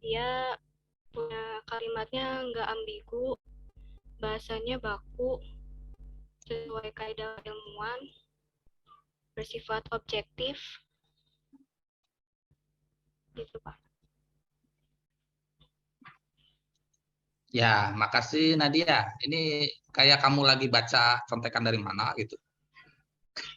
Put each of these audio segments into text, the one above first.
Dia punya kalimatnya nggak ambigu, bahasanya baku, sesuai kaidah ilmuwan, bersifat objektif, gitu Pak. Ya, makasih Nadia. Ini kayak kamu lagi baca contekan dari mana gitu.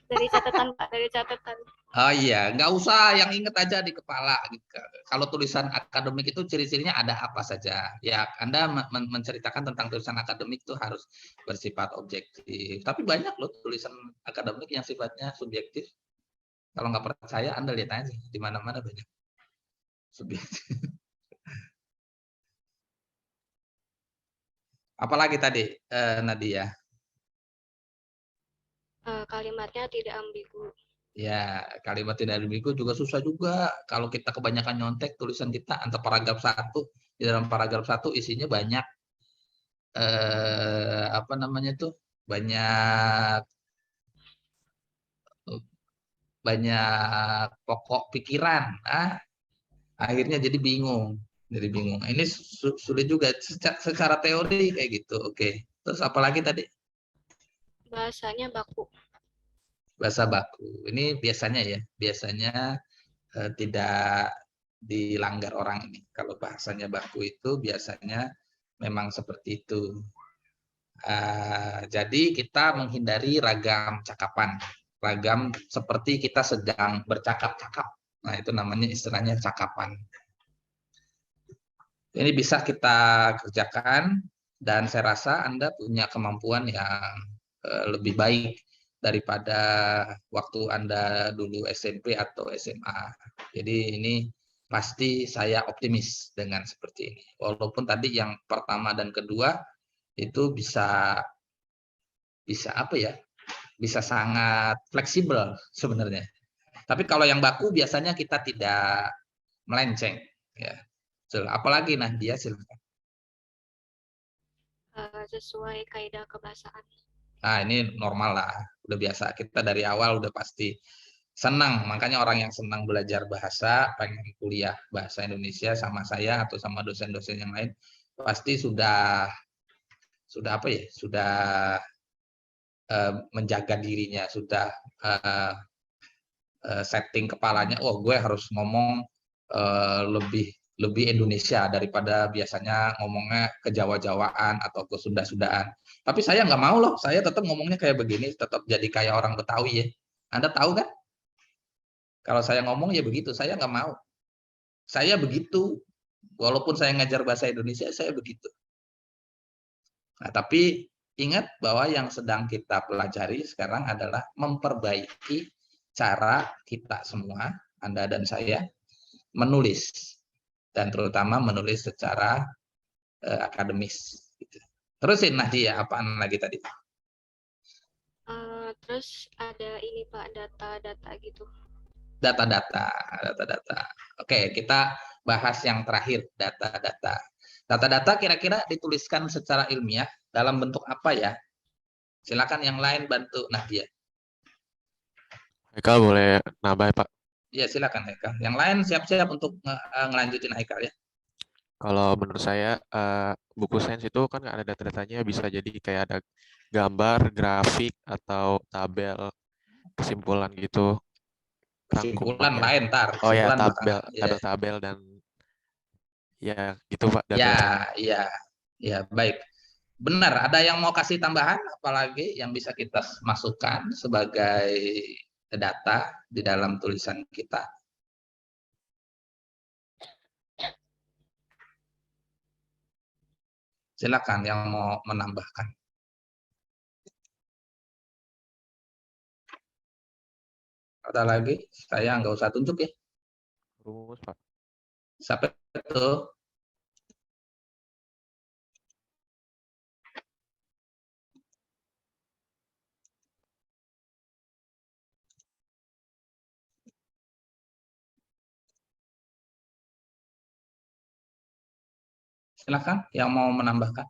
Dari catatan Pak, dari catatan. Oh iya, nggak usah yang inget aja di kepala. Gitu. Kalau tulisan akademik itu ciri-cirinya ada apa saja. Ya, Anda menceritakan tentang tulisan akademik itu harus bersifat objektif. Tapi banyak loh tulisan akademik yang sifatnya subjektif. Kalau nggak percaya, Anda lihat aja. Di mana-mana banyak subjektif. Apalagi tadi, Nadia? Kalimatnya tidak ambigu. Ya, kalimat tidak ambigu juga susah juga. Kalau kita kebanyakan nyontek tulisan kita antara paragraf satu, di dalam paragraf satu isinya banyak apa namanya tuh? Banyak banyak pokok pikiran. Akhirnya jadi bingung. Jadi bingung. Ini sulit juga secara teori kayak gitu. Oke. Terus apalagi tadi? Bahasanya baku. Bahasa baku. Ini biasanya ya, biasanya tidak dilanggar orang ini. Kalau bahasanya baku itu biasanya memang seperti itu. Jadi kita menghindari ragam cakapan, ragam seperti kita sedang bercakap-cakap. Nah itu namanya istilahnya cakapan. Ini bisa kita kerjakan dan saya rasa Anda punya kemampuan yang lebih baik daripada waktu Anda dulu SMP atau SMA. Jadi ini pasti saya optimis dengan seperti ini. Walaupun tadi yang pertama dan kedua itu bisa bisa apa ya? Bisa sangat fleksibel sebenarnya. Tapi kalau yang baku biasanya kita tidak melenceng ya. Apalagi nah dia silakan. Sesuai kaidah kebahasaan. Nah, ini normal lah. Udah biasa. Kita dari awal udah pasti senang. Makanya orang yang senang belajar bahasa, pengen kuliah bahasa Indonesia sama saya atau sama dosen-dosen yang lain, pasti sudah apa ya? Sudah menjaga dirinya, sudah uh, setting kepalanya. Oh, gue harus ngomong lebih lebih Indonesia daripada biasanya ngomongnya ke Jawa-Jawaan atau ke Sunda-Sundaan. Tapi saya nggak mau loh, saya tetap ngomongnya kayak begini, tetap jadi kayak orang Betawi ya. Anda tahu kan? Kalau saya ngomong ya begitu, saya nggak mau. Saya begitu, walaupun saya ngajar bahasa Indonesia, saya begitu. Nah, tapi ingat bahwa yang sedang kita pelajari sekarang adalah memperbaiki cara kita semua, Anda dan saya, menulis. Dan terutama menulis secara akademis. Gitu. Terusin Nadia, apaan lagi tadi? Terus ada ini Pak, data-data gitu. Data-data, data-data. Oke, kita bahas yang terakhir, data-data. Data-data kira-kira dituliskan secara ilmiah dalam bentuk apa ya? Silakan yang lain bantu Nadia. Haikal boleh nambah ya, Pak. Ya, silakan Haikal. Yang lain siap-siap untuk ngelanjutin Haikal ya. Kalau menurut saya buku sains itu kan ada data-datanya bisa jadi kayak ada gambar, grafik atau tabel kesimpulan gitu, Kesimpulan rangkumannya. lain, tar. Oh ya, Kesimpulan belakangan. Ya, tabel-tabel dan ya gitu Pak ya, data-datanya. ya, ya, baik. Benar, ada yang mau kasih tambahan apalagi yang bisa kita masukkan sebagai data di dalam tulisan kita? Silakan yang mau menambahkan. Ada lagi? Saya nggak usah tunjuk ya. Rumus Pak. Sampai itu. Silakan yang mau menambahkan.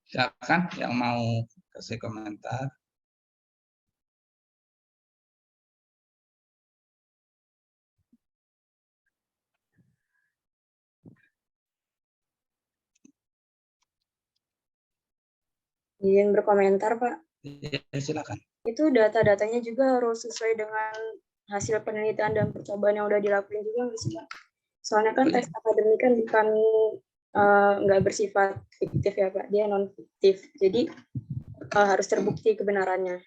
Silakan yang mau kasih komentar. Izin berkomentar, Pak. Ya, silakan. Itu data-datanya juga harus sesuai dengan hasil penelitian dan percobaan yang udah dilakuin juga nggak sih, Pak? Soalnya kan tes akademik kan bukan nggak bersifat fiktif ya, Pak. Dia non fiktif. Jadi harus terbukti kebenarannya.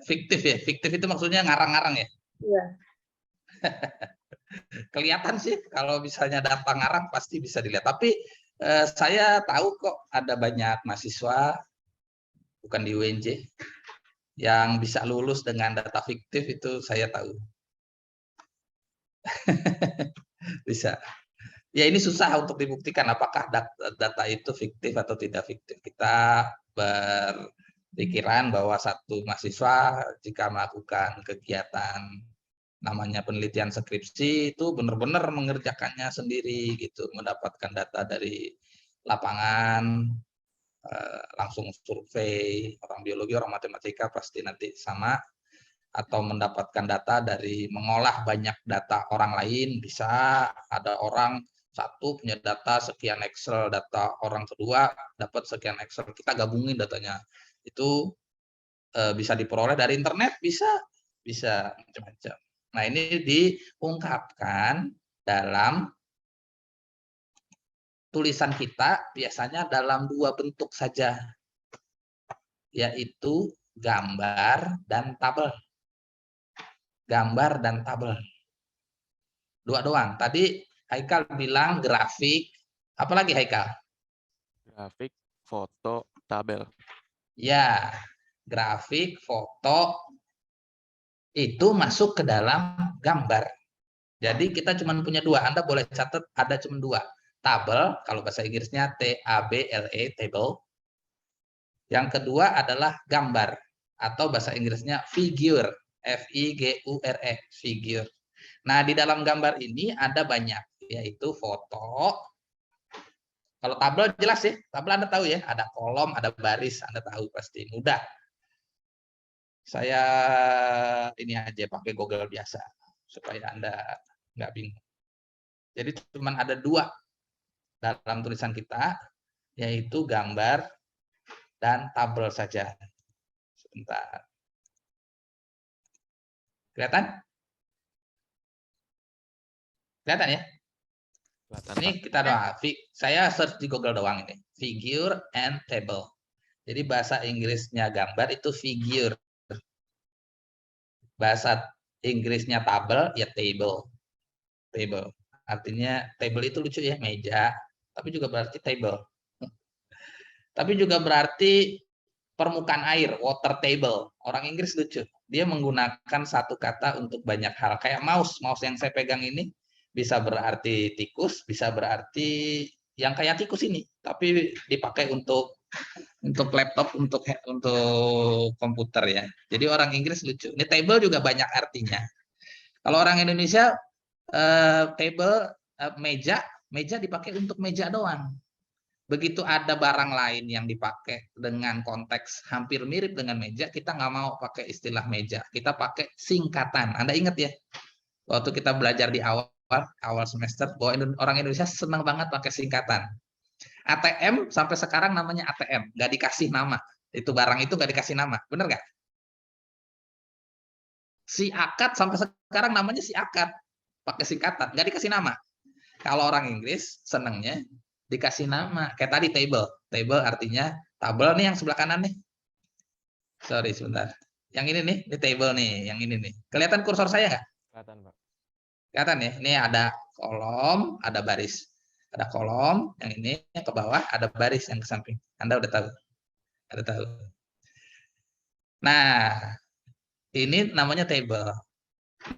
Fiktif ya, fiktif itu maksudnya ngarang-ngarang ya? Iya. Kelihatan sih kalau misalnya data ngarang pasti bisa dilihat. Tapi saya tahu kok ada banyak mahasiswa, bukan di UNJ, yang bisa lulus dengan data fiktif, itu saya tahu. Bisa. Ya ini susah untuk dibuktikan apakah data itu fiktif atau tidak fiktif. Kita berpikiran bahwa satu mahasiswa jika melakukan kegiatan namanya penelitian skripsi itu benar-benar mengerjakannya sendiri gitu, mendapatkan data dari lapangan, langsung survei. Orang biologi, orang matematika pasti nanti sama, atau mendapatkan data dari mengolah banyak data orang lain. Bisa ada orang satu punya data sekian Excel, data orang kedua dapat sekian Excel, kita gabungin datanya, itu bisa diperoleh dari internet, bisa macam-macam. Nah, ini diungkapkan dalam tulisan kita biasanya dalam dua bentuk saja, yaitu gambar dan tabel. Gambar dan tabel. Dua doang. Tadi Haikal bilang grafik. Apalagi Haikal? Grafik, foto, tabel. Ya, grafik, foto, itu masuk ke dalam gambar. Jadi kita cuma punya dua. Anda boleh catat ada cuma dua. Tabel, kalau bahasa Inggrisnya T-A-B-L-E, table. Yang kedua adalah gambar, atau bahasa Inggrisnya figure, F-I-G-U-R-E, figure. Nah, di dalam gambar ini ada banyak, yaitu foto. Kalau tabel jelas ya, tabel Anda tahu ya, ada kolom, ada baris, Anda tahu pasti, mudah. Saya ini aja pakai Google biasa, supaya Anda nggak bingung. Jadi cuma ada dua dalam tulisan kita, yaitu gambar dan tabel saja. Sebentar. Kelihatan? Kelihatan ya? Kelihatan, Ini Pak. kita doang. Saya search di Google doang ini. Figure and table. Jadi bahasa Inggrisnya gambar itu figure. Bahasa Inggrisnya tabel ya table. Table. Artinya table itu lucu ya, meja. Tapi juga berarti table. Tapi juga berarti permukaan air, water table. Orang Inggris lucu. Dia menggunakan satu kata untuk banyak hal. Kayak mouse. Mouse yang saya pegang ini bisa berarti tikus, bisa berarti yang kayak tikus ini. Tapi dipakai untuk laptop, untuk komputer ya. Jadi orang Inggris lucu. Ini table juga banyak artinya. Kalau orang Indonesia, table, meja dipakai untuk meja doang. Begitu ada barang lain yang dipakai dengan konteks hampir mirip dengan meja, kita nggak mau pakai istilah meja. Kita pakai singkatan. Anda ingat ya, waktu kita belajar di awal semester, bahwa orang Indonesia senang banget pakai singkatan. ATM sampai sekarang namanya ATM, nggak dikasih nama. Itu barang itu nggak dikasih nama, bener nggak? Si akad sampai sekarang namanya si akad, pakai singkatan, nggak dikasih nama. Kalau orang Inggris senangnya dikasih nama, kayak tadi table. Table artinya tabel nih yang sebelah kanan nih. Sorry sebentar. Yang ini nih, ini table nih, yang ini nih. Kelihatan kursor saya nggak? Kelihatan, Pak. Kelihatan ya? Ini ada kolom, ada baris. Ada kolom, yang ini ke bawah, ada baris yang ke samping. Anda udah tahu? Ada tahu. Nah, ini namanya table.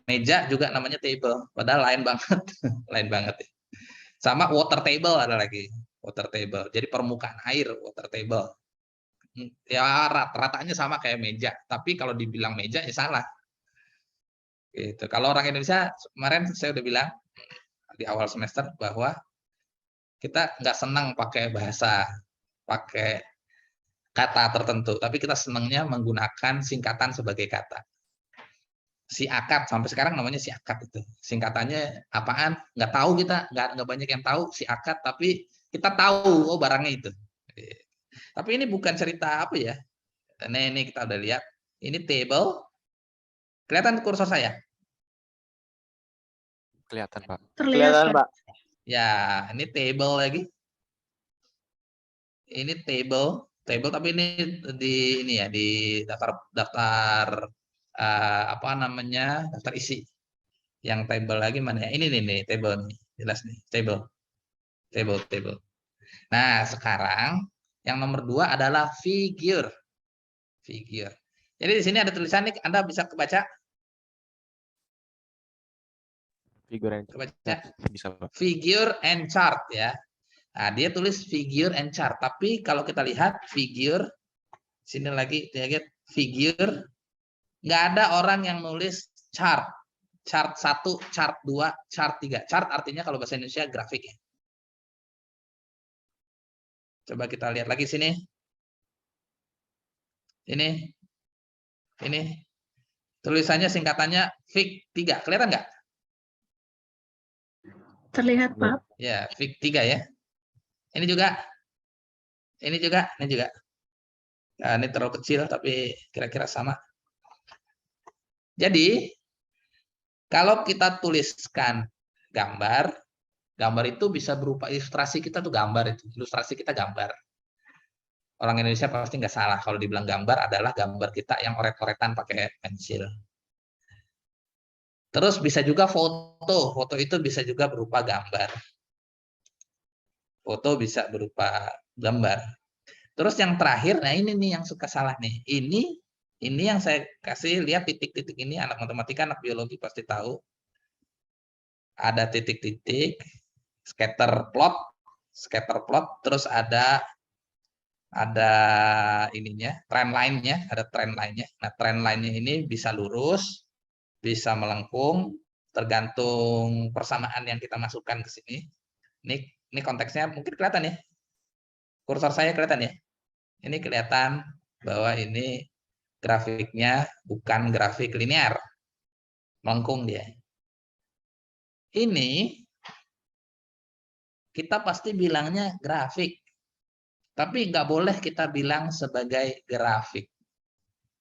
Meja juga namanya table, padahal lain banget. Lain banget ya. Sama water table ada lagi. Water table. Jadi permukaan air, water table. Ya rata-ratanya sama kayak meja, tapi kalau dibilang meja ya salah. Gitu. Kalau orang Indonesia, kemarin saya udah bilang di awal semester bahwa kita nggak senang pakai bahasa, pakai kata tertentu, tapi kita senangnya menggunakan singkatan sebagai kata. Si akad, sampai sekarang namanya si akad itu. Singkatannya apaan? Nggak tahu kita, nggak banyak yang tahu si akad, tapi kita tahu, oh barangnya itu. Tapi ini bukan cerita apa ya. Nah, ini kita udah lihat. Ini table. Kelihatan kursor saya? Kelihatan, Pak. Kelihatan, Pak. Ya, ini table lagi. Ini table, tapi ini di ya di daftar apa namanya, daftar isi. Yang table lagi mana ya? Ini nih table nih, jelas nih table. Nah, sekarang yang nomor 2 adalah figure. Jadi di sini ada tulisan nih, Anda bisa kebaca? Figure and Kebaca? bisa, Pak. Figure and chart ya. Nah, dia tulis figure and chart. Tapi kalau kita lihat figure, sini lagi lihat figure, nggak ada orang yang nulis chart. Chart 1, chart 2, chart 3. Chart artinya kalau bahasa Indonesia grafik ya. Coba kita lihat lagi sini. Ini. Tulisannya singkatannya fig 3. Kelihatan nggak? Terlihat, Pak. Ya, fig 3 ya. Ini juga. Nah, ini terlalu kecil tapi kira-kira sama. Jadi, kalau kita tuliskan gambar itu bisa berupa ilustrasi kita tuh gambar itu. Ilustrasi kita gambar. Orang Indonesia pasti nggak salah kalau dibilang gambar adalah gambar kita yang oret-oretan pakai pensil. Terus bisa juga foto. Foto itu bisa juga berupa gambar. Foto bisa berupa gambar. Terus yang terakhir, nah ini nih yang suka salah nih. Ini yang saya kasih lihat titik-titik ini, anak matematika, anak biologi pasti tahu. Ada titik-titik, scatter plot, terus ada ininya, trend line-nya, ada trend line-nya. Nah, trend line-nya ini bisa lurus, bisa melengkung, tergantung persamaan yang kita masukkan ke sini. Ini konteksnya mungkin kelihatan ya. Kursor saya kelihatan ya. Ini kelihatan bahwa ini grafiknya bukan grafik linear. Melengkung dia. Ini kita pasti bilangnya grafik. Tapi nggak boleh kita bilang sebagai grafik.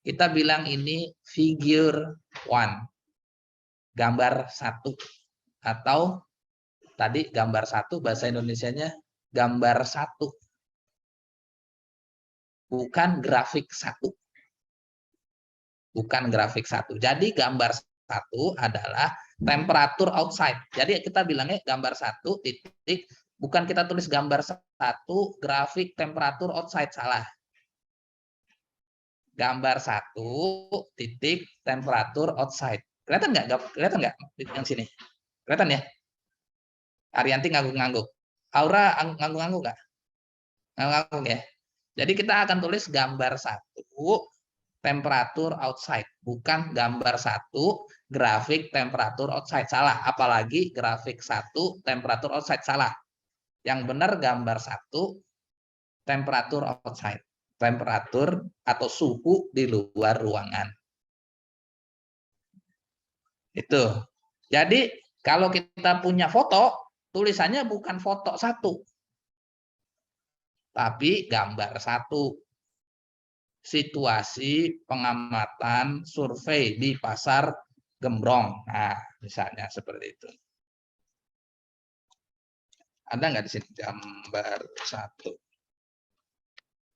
Kita bilang ini figure 1. Gambar 1. Atau tadi gambar 1 bahasa Indonesianya gambar 1. Bukan grafik 1. Bukan grafik 1. Jadi gambar 1 adalah temperatur outside. Jadi kita bilangnya gambar 1 titik. Bukan kita tulis gambar 1 grafik temperatur outside, salah. Gambar 1 titik temperatur outside. Kelihatan nggak? Kelihatan nggak yang sini? Kelihatan ya? Arianti ngangguk-ngangguk. Aura ngangguk-ngangguk nggak? Ngangguk ya. Jadi kita akan tulis gambar 1 temperatur outside. Bukan gambar 1 grafik temperatur outside. Salah. Apalagi grafik 1 temperatur outside. Salah. Yang benar gambar 1 temperatur outside. Temperatur atau suhu di luar ruangan. Itu. Jadi kalau kita punya foto, tulisannya bukan foto 1. Tapi gambar 1. Situasi pengamatan survei di Pasar Gembrong. Nah, misalnya seperti itu. Ada nggak di sini gambar 1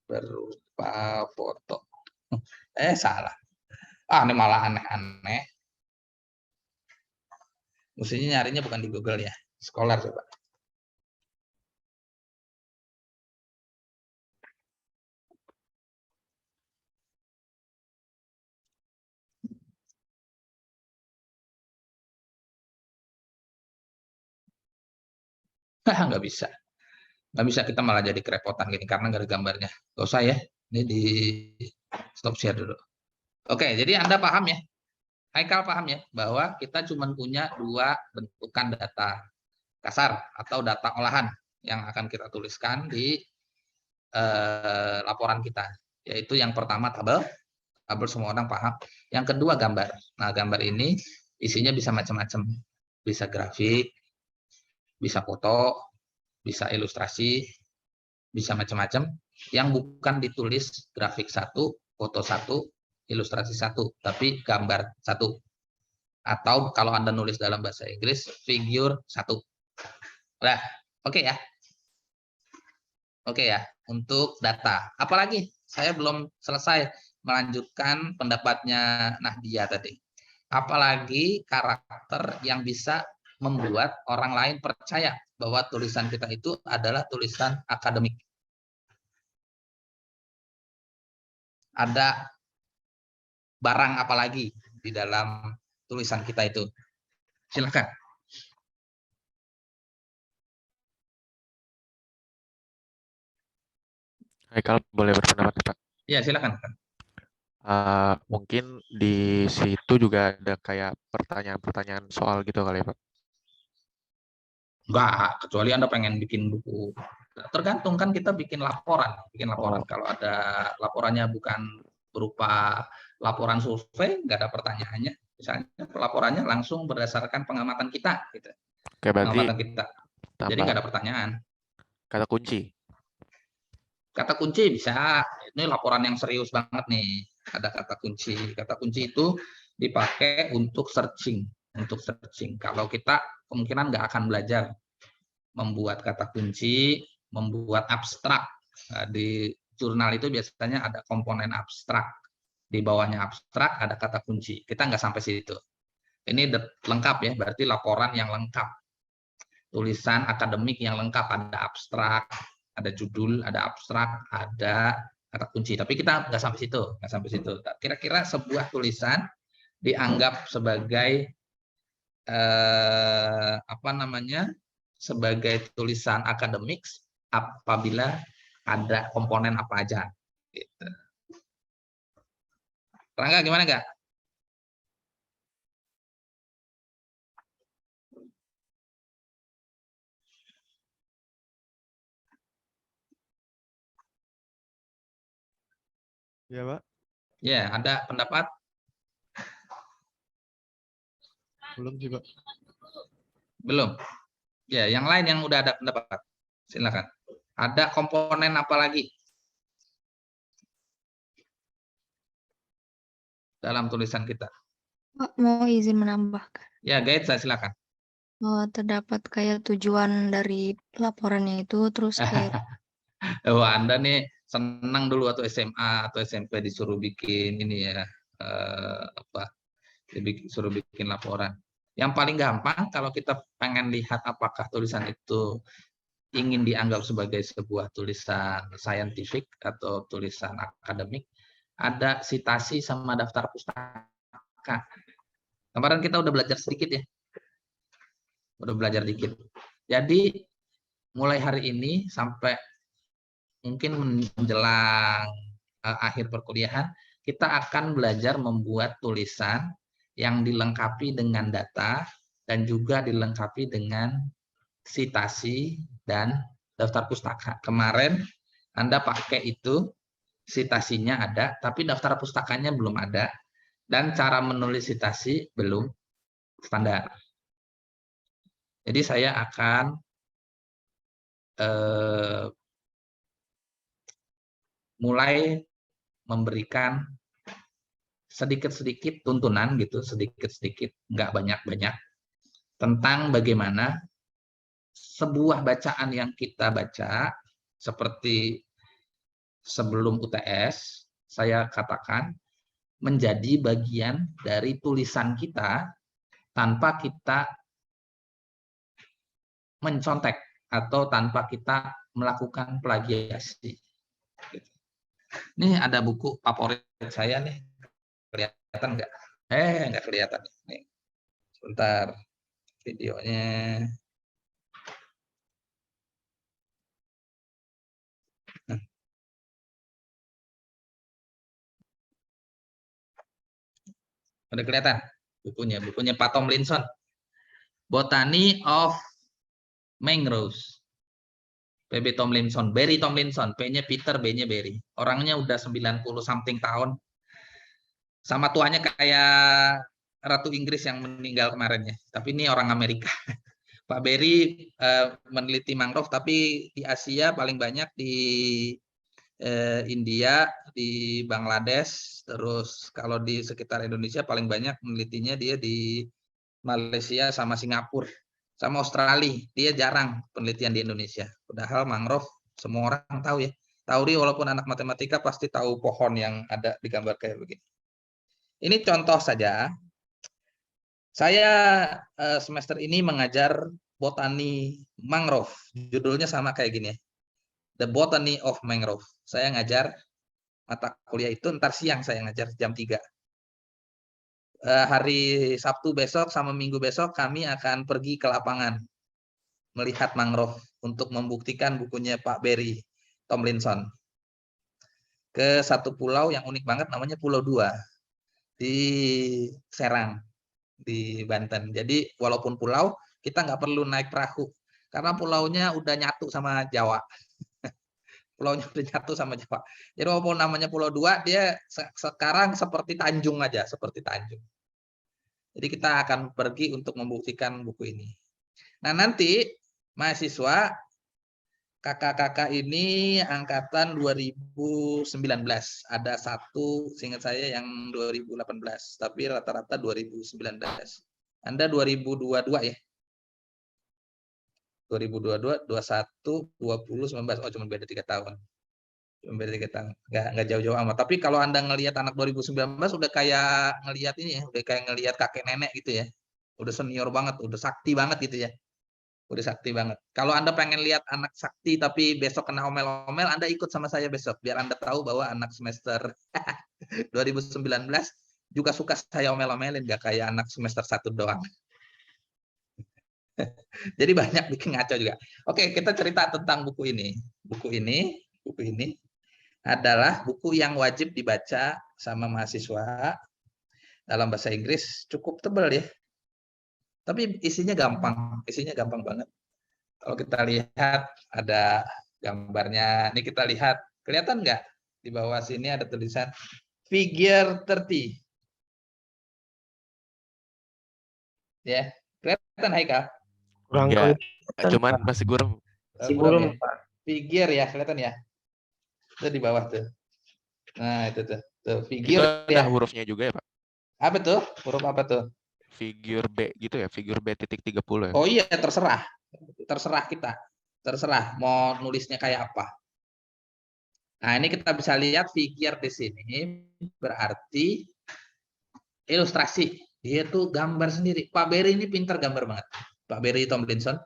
berupa foto? Salah. Ini malah aneh-aneh. Mestinya nyarinya bukan di Google ya. Scholar coba. Nggak bisa. Nggak bisa, kita malah jadi kerepotan gini karena nggak ada gambarnya. Nggak usah ya. Ini di stop share dulu. Oke, jadi Anda paham ya? Haikal paham ya? Bahwa kita cuma punya 2 bentukan data kasar atau data olahan yang akan kita tuliskan di laporan kita. Yaitu yang pertama tabel semua orang paham. Yang kedua gambar. Nah, gambar ini isinya bisa macam-macam. Bisa grafik, bisa foto, bisa ilustrasi, bisa macam-macam. Yang bukan ditulis grafik 1, foto 1, ilustrasi 1, tapi gambar 1. Atau kalau Anda nulis dalam bahasa Inggris, figure 1. Nah, oke ya. Oke ya, untuk data. Apalagi saya belum selesai melanjutkan pendapatnya Nahdia tadi. Apalagi karakter yang bisa membuat orang lain percaya bahwa tulisan kita itu adalah tulisan akademik. Ada barang apa lagi di dalam tulisan kita itu? Silakan. Haikal boleh berpendapat, Pak? Ya, silakan. Mungkin di situ juga ada kayak pertanyaan-pertanyaan soal gitu kali ya, Pak? Enggak, kecuali Anda pengen bikin buku. Tergantung kan kita bikin laporan. Kalau ada laporannya bukan berupa laporan survei, nggak ada pertanyaannya. Misalnya laporannya langsung berdasarkan pengamatan kita. Gitu. Oke, berarti Pengamatan kita. Jadi tambah nggak ada pertanyaan. kata kunci. Kata kunci bisa. Ini laporan yang serius banget nih. Ada kata kunci. Kata kunci itu dipakai untuk searching. Kalau kita kemungkinan nggak akan belajar membuat kata kunci, membuat abstrak. Di jurnal itu biasanya ada komponen abstrak. Di bawahnya abstrak ada kata kunci. Kita nggak sampai situ. Ini lengkap ya, berarti laporan yang lengkap. Tulisan akademik yang lengkap, ada abstrak, ada judul, ada abstrak, ada kata kunci. Tapi kita nggak sampai situ. Kira-kira sebuah tulisan dianggap sebagai sebagai tulisan akademik apabila ada komponen apa aja. Gitu. Rangga gimana nggak? Ya, Pak. Ya, ada pendapat? Belum sih, Pak. Belum. Ya, yang lain yang udah ada pendapat. Silakan. Ada komponen apa lagi dalam tulisan kita? Pak, mau izin menambahkan. Ya, Gaitsa, silakan. Terdapat kayak tujuan dari laporannya itu, terus kayak Oh, Anda nih senang dulu atau SMA atau SMP disuruh bikin ini ya, suruh bikin laporan. Yang paling gampang kalau kita pengen lihat apakah tulisan itu ingin dianggap sebagai sebuah tulisan saintifik atau tulisan akademik, ada sitasi sama daftar pustaka. Kemarin kita udah belajar sedikit ya. Udah belajar dikit. Jadi mulai hari ini sampai mungkin menjelang akhir perkuliahan, kita akan belajar membuat tulisan yang dilengkapi dengan data dan juga dilengkapi dengan sitasi dan daftar pustaka. Kemarin Anda pakai itu, sitasinya ada, tapi daftar pustakanya belum ada, dan cara menulis sitasi belum standar. Jadi saya akan mulai memberikan sedikit-sedikit tuntunan gitu, sedikit-sedikit, nggak banyak-banyak, tentang bagaimana sebuah bacaan yang kita baca, seperti sebelum UTS, saya katakan, menjadi bagian dari tulisan kita tanpa kita mencontek atau tanpa kita melakukan plagiasi. Ini ada buku favorit saya nih, kelihatan nggak? Nggak kelihatan. Nih. Sebentar, videonya. Udah kelihatan bukunya Pak Tomlinson, Botany of Mangroves, PB Tomlinson, Barry Tomlinson, P-nya Peter, B-nya Barry. Orangnya udah 90 something tahun. Sama tuanya kayak Ratu Inggris yang meninggal kemarin ya. Tapi ini orang Amerika. Pak Barry meneliti mangrove, tapi di Asia paling banyak di India, di Bangladesh, terus kalau di sekitar Indonesia paling banyak menelitinya dia di Malaysia sama Singapura, sama Australia. Dia jarang penelitian di Indonesia. Padahal mangrove semua orang tahu ya. Tauri walaupun anak matematika pasti tahu pohon yang ada di gambar kayak begini. Ini contoh saja. Saya semester ini mengajar botani mangrove. Judulnya sama kayak gini ya. The Botany of Mangrove. Saya ngajar mata kuliah itu, ntar siang saya ngajar jam 3. Hari Sabtu besok sama Minggu besok kami akan pergi ke lapangan melihat mangrove untuk membuktikan bukunya Pak Barry Tomlinson. Ke satu pulau yang unik banget namanya Pulau 2 di Serang, di Banten. Jadi walaupun pulau, kita nggak perlu naik perahu karena pulaunya udah nyatu sama Jawa. Pulaunya udah nyatu sama Jawa. Jadi walaupun namanya Pulau 2, dia sekarang seperti Tanjung aja, seperti Tanjung. Jadi kita akan pergi untuk membuktikan buku ini. Nah nanti mahasiswa kakak-kakak ini angkatan 2019. Ada satu seingat saya yang 2018, tapi rata-rata 2019. Anda 2022 ya? 2022, 21, 20, 19. Oh, cuma beda 3 tahun. Cuma beda 3 tahun. Nggak jauh-jauh amat. Tapi kalau Anda ngelihat anak 2019 udah kayak ngelihat ini ya, udah kayak ngelihat kakek nenek gitu ya. Udah senior banget, udah sakti banget gitu ya. Udah sakti banget. Kalau Anda pengen lihat anak sakti tapi besok kena omel-omel, Anda ikut sama saya besok biar Anda tahu bahwa anak semester 2019 juga suka saya omel-omelin, nggak kayak anak semester 1 doang. Jadi banyak bikin ngaco juga. Oke, kita cerita tentang buku ini. Buku ini adalah buku yang wajib dibaca sama mahasiswa dalam bahasa Inggris, cukup tebal ya. Tapi isinya gampang banget. Kalau kita lihat ada gambarnya, ini kita lihat, kelihatan nggak? Di bawah sini ada tulisan figure 30. Ya, kelihatan Haikal? Kurang Enggak, kelihatan, cuman Pak. masih kurang. Masih Kurang belum, ya? Pak. Figure ya, kelihatan ya? Itu di bawah tuh. Nah, itu tuh. Tuh, Itu figure ada ya. hurufnya juga ya, Pak? Apa tuh? Huruf apa tuh? Figure B gitu ya, figure B titik 30 ya. Oh iya, terserah. Terserah kita. Terserah mau nulisnya kayak apa. Nah, ini kita bisa lihat figure di sini berarti ilustrasi. Dia tuh gambar sendiri. Pak Barry ini pintar gambar banget. Pak Barry Tomlinson.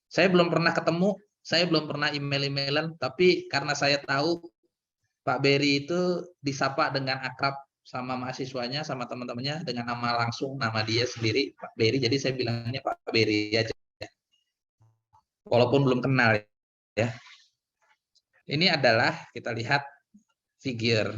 Saya belum pernah ketemu, saya belum pernah email-emailan, tapi karena saya tahu Pak Barry itu disapa dengan akrab sama mahasiswanya, sama teman-temannya dengan nama langsung, nama dia sendiri, Pak Barry. Jadi saya bilangnya Pak Barry aja. Walaupun belum kenal ya. Ini adalah kita lihat figure.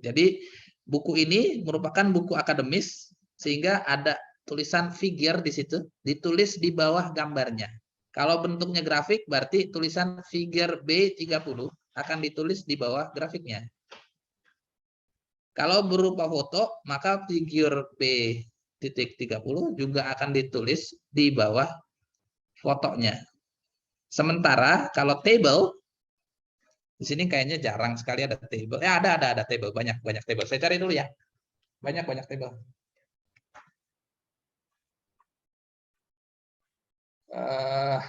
Jadi buku ini merupakan buku akademis sehingga ada tulisan figure di situ, ditulis di bawah gambarnya. Kalau bentuknya grafik berarti tulisan figure B30 akan ditulis di bawah grafiknya. Kalau berupa foto, maka figure B30 juga akan ditulis di bawah fotonya. Sementara kalau table, di sini kayaknya jarang sekali ada table. Ada table, banyak table. Saya cari dulu ya. Banyak table. Oh,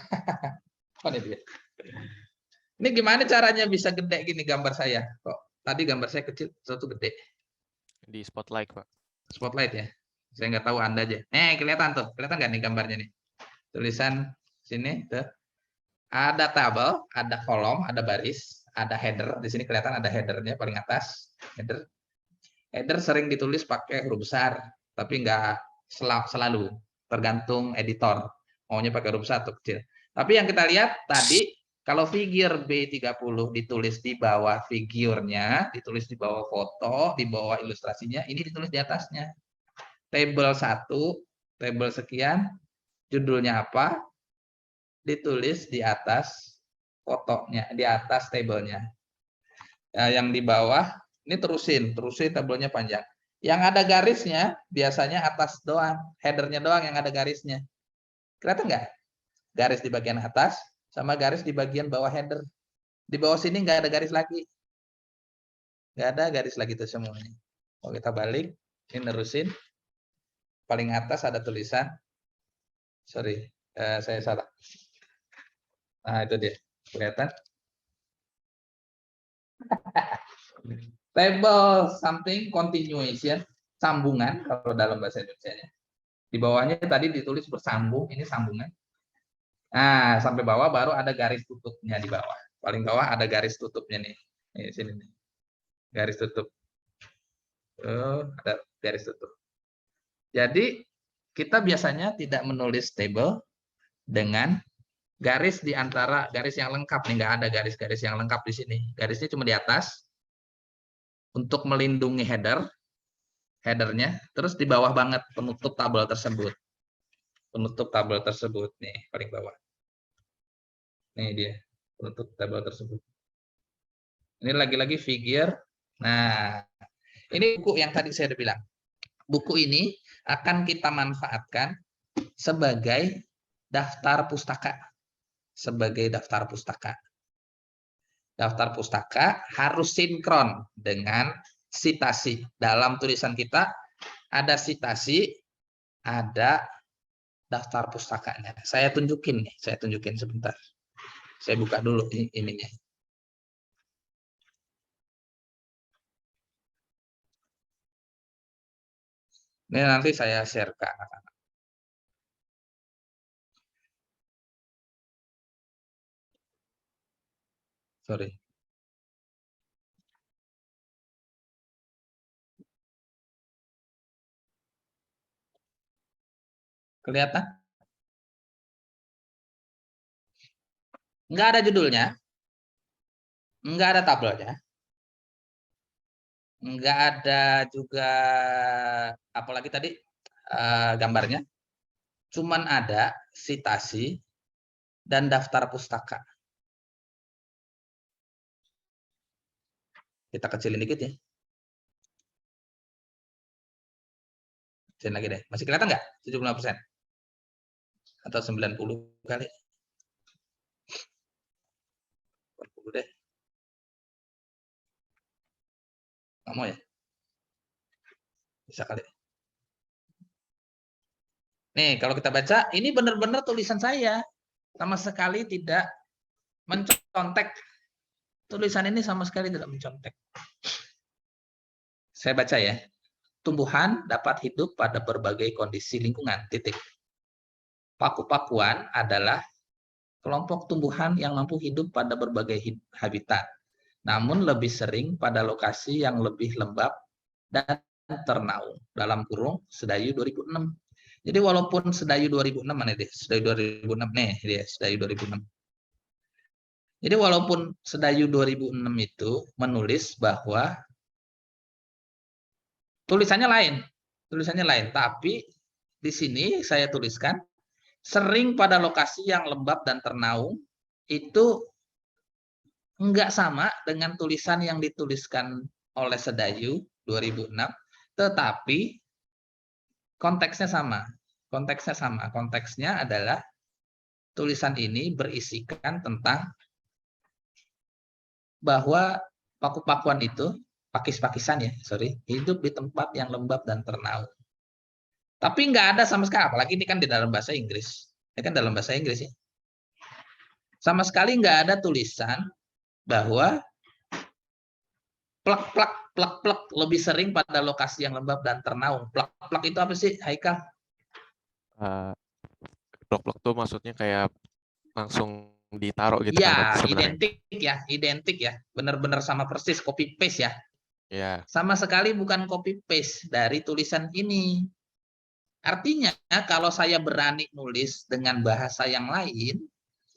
ini dia. Ini gimana caranya bisa gede gini gambar saya? Kok tadi gambar saya kecil, satu gede. Di spotlight, Pak. Spotlight ya. Saya nggak tahu Anda aja. Kelihatan tuh. Kelihatan nggak nih gambarnya nih? Tulisan sini tuh. Ada tabel, ada kolom, ada baris, ada header. Di sini kelihatan ada headernya paling atas. Header sering ditulis pakai huruf besar, tapi nggak selalu. Tergantung editor. Maunya pakai huruf besar atau kecil. Tapi yang kita lihat tadi, kalau figure B30 ditulis di bawah figurnya, ditulis di bawah foto, di bawah ilustrasinya, ini ditulis di atasnya. Table 1, table sekian, judulnya apa, ditulis di atas fotonya di atas tabelnya. Yang di bawah ini terusin tabelnya panjang. Yang ada garisnya biasanya atas doang, headernya doang yang ada garisnya. Kelihatan nggak? Garis di bagian atas sama garis di bagian bawah header. Di bawah sini nggak ada garis lagi. Nggak ada garis lagi tuh semuanya. Kalau kita balik, ini nerusin. Paling atas ada tulisan. Sorry, saya salah. Nah, itu dia. Kelihatan? Table something continuation, sambungan kalau dalam bahasa Indonesia-nya. Di bawahnya tadi ditulis bersambung, ini sambungan. Nah, sampai bawah baru ada garis tutupnya di bawah. Paling bawah ada garis tutupnya nih. Nih sini nih. Garis tutup. Ada garis tutup. Jadi kita biasanya tidak menulis table dengan garis di antara garis yang lengkap nih, nggak ada garis-garis yang lengkap di sini. Garisnya cuma di atas untuk melindungi headernya, terus di bawah banget penutup tabel tersebut. Penutup tabel tersebut nih paling bawah. Nih dia penutup tabel tersebut. Ini lagi-lagi figure. Nah, ini buku yang tadi saya udah bilang. Buku ini akan kita manfaatkan sebagai daftar pustaka. Sebagai daftar pustaka. Daftar pustaka harus sinkron dengan sitasi. Dalam tulisan kita ada sitasi, ada daftar pustakanya. Saya tunjukin sebentar. Saya buka dulu ininya. Ini nanti saya share ke anak-anak. Sorry. Kelihatan? Enggak ada judulnya. Enggak ada tabelnya. Enggak ada juga apalagi tadi gambarnya. Cuman ada sitasi dan daftar pustaka. Kita kecilin dikit ya. Kecilin lagi deh. Masih kelihatan nggak? 75%. Atau 90 kali. 40 deh. Nggak mau ya? Bisa kali. Nih, kalau kita baca, ini benar-benar tulisan saya. Sama sekali tidak mencontek. Tulisan ini sama sekali tidak mencontek. Saya baca ya. Tumbuhan dapat hidup pada berbagai kondisi lingkungan. Titik. Paku-pakuan adalah kelompok tumbuhan yang mampu hidup pada berbagai habitat. Namun lebih sering pada lokasi yang lebih lembab dan ternaung. Dalam kurung Sedayu 2006. Jadi walaupun Sedayu 2006 mana deh? Sedayu 2006 nih dia Sedayu 2006. Jadi walaupun Sedayu 2006 itu menulis bahwa tulisannya lain, tapi di sini saya tuliskan sering pada lokasi yang lembab dan ternaung itu enggak sama dengan tulisan yang dituliskan oleh Sedayu 2006, tetapi konteksnya sama. Konteksnya adalah tulisan ini berisikan tentang bahwa paku-pakuan itu, pakis-pakisan ya, hidup di tempat yang lembab dan ternaung. Tapi nggak ada sama sekali, apalagi ini kan di dalam bahasa Inggris. Ini kan dalam bahasa Inggris ya. Sama sekali nggak ada tulisan bahwa plek-plek lebih sering pada lokasi yang lembab dan ternaung. Plek-plek itu apa sih, Haikal? Plek-plek tuh maksudnya kayak langsung ditaruh gitu Ya, kan identik ya. Benar-benar sama persis, copy paste ya. Ya. Sama sekali bukan copy paste dari tulisan ini. Artinya kalau saya berani nulis dengan bahasa yang lain,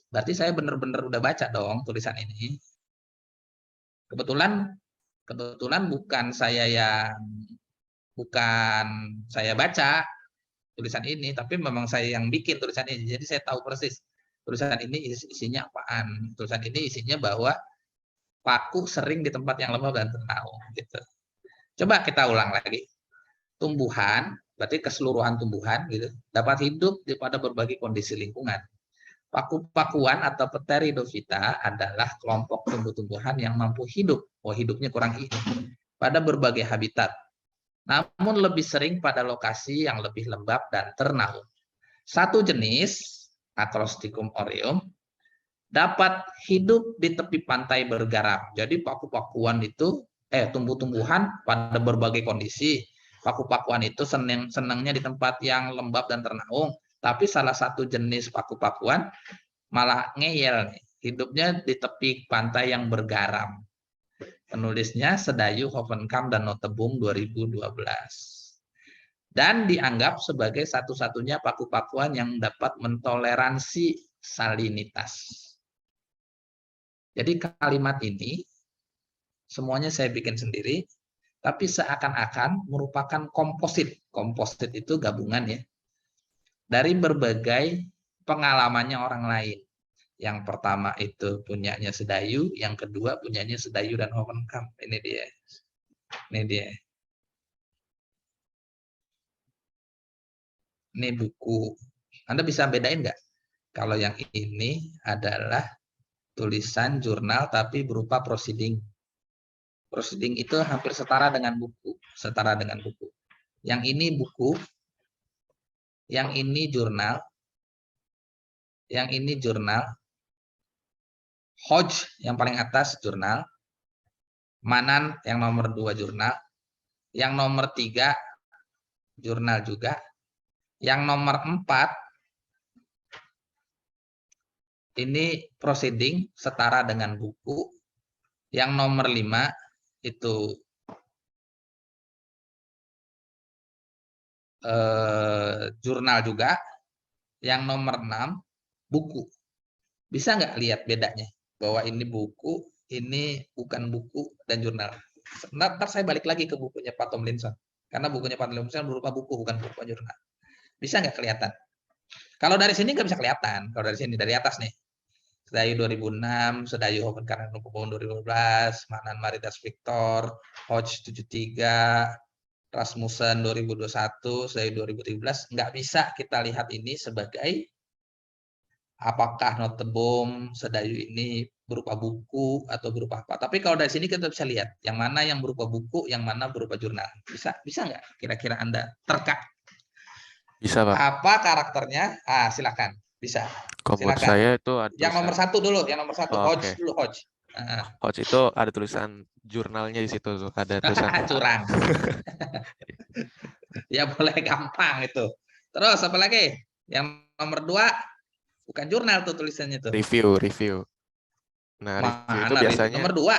berarti saya benar-benar udah baca dong tulisan ini. Kebetulan bukan saya baca tulisan ini, tapi memang saya yang bikin tulisan ini. Jadi saya tahu persis tulisan ini isinya apaan. Tulisan ini isinya bahwa paku sering di tempat yang lembab dan ternaung. Gitu. Coba kita ulang lagi. Tumbuhan, berarti keseluruhan tumbuhan gitu, dapat hidup pada berbagai kondisi lingkungan. Paku-pakuan atau Pteridophyta adalah kelompok tumbuh-tumbuhan yang mampu hidup, hidupnya kurang hidup, pada berbagai habitat, namun lebih sering pada lokasi yang lebih lembab dan ternaung. Satu jenis, Acrosticum aureum, dapat hidup di tepi pantai bergaram. Jadi paku-pakuan itu, tumbuh-tumbuhan pada berbagai kondisi. Paku-pakuan itu senangnya di tempat yang lembab dan ternaung. Tapi salah satu jenis paku-pakuan malah ngeyel nih. Hidupnya di tepi pantai yang bergaram. Penulisnya Sedayu, Hovenkamp, dan Nottebohm 2012. Dan dianggap sebagai satu-satunya paku-pakuan yang dapat mentoleransi salinitas. Jadi kalimat ini semuanya saya bikin sendiri, tapi seakan-akan merupakan komposit. Komposit itu gabungan ya. Dari berbagai pengalamannya orang lain. Yang pertama itu punyanya Sedayu, yang kedua punyanya Sedayu dan Hovenkamp. Ini dia. Ini dia. Ini buku. Anda bisa bedain nggak? Kalau yang ini adalah tulisan jurnal tapi berupa proceeding. Proceeding itu hampir setara dengan buku. Setara dengan buku. Yang ini buku. Yang ini jurnal. Yang ini jurnal. Hodge yang paling atas jurnal. Manan yang nomor 2 jurnal. Yang nomor 3 jurnal juga. Yang nomor 4 ini proceeding setara dengan buku. Yang nomor 5 itu jurnal juga. Yang nomor 6 buku. Bisa nggak lihat bedanya? Bahwa ini buku, ini bukan buku dan jurnal. Ntar saya balik lagi ke bukunya Pak Tomlinson. Karena bukunya Pak Tomlinson berupa buku, bukan berupa jurnal. Bisa nggak kelihatan? Kalau dari sini nggak bisa kelihatan. Kalau dari sini, dari atas nih. Sedayu 2006, Sedayu Hovenkamp 2012, Manan Maritas Victor, Hodge 73, Rasmussen 2021, Sedayu 2013. Nggak bisa kita lihat ini sebagai apakah Nottebohm, Sedayu ini berupa buku atau berupa apa. Tapi kalau dari sini kita bisa lihat yang mana yang berupa buku, yang mana berupa jurnal. Bisa nggak kira-kira Anda terka? Bisa, Pak. Apa karakternya? Silakan. Bisa. Kalau menurut Silakan. saya itu ada Yang nomor tulisan 1 dulu, yang nomor 1. Oh, Hodge oke. dulu, Hodge. Hodge itu ada tulisan jurnalnya di situ tuh. Ada tulisan Curang. Ya boleh gampang itu. Terus apa lagi? Yang nomor 2 bukan jurnal tuh tulisannya tuh. review. Nah, review itu Mana biasanya nomor 2.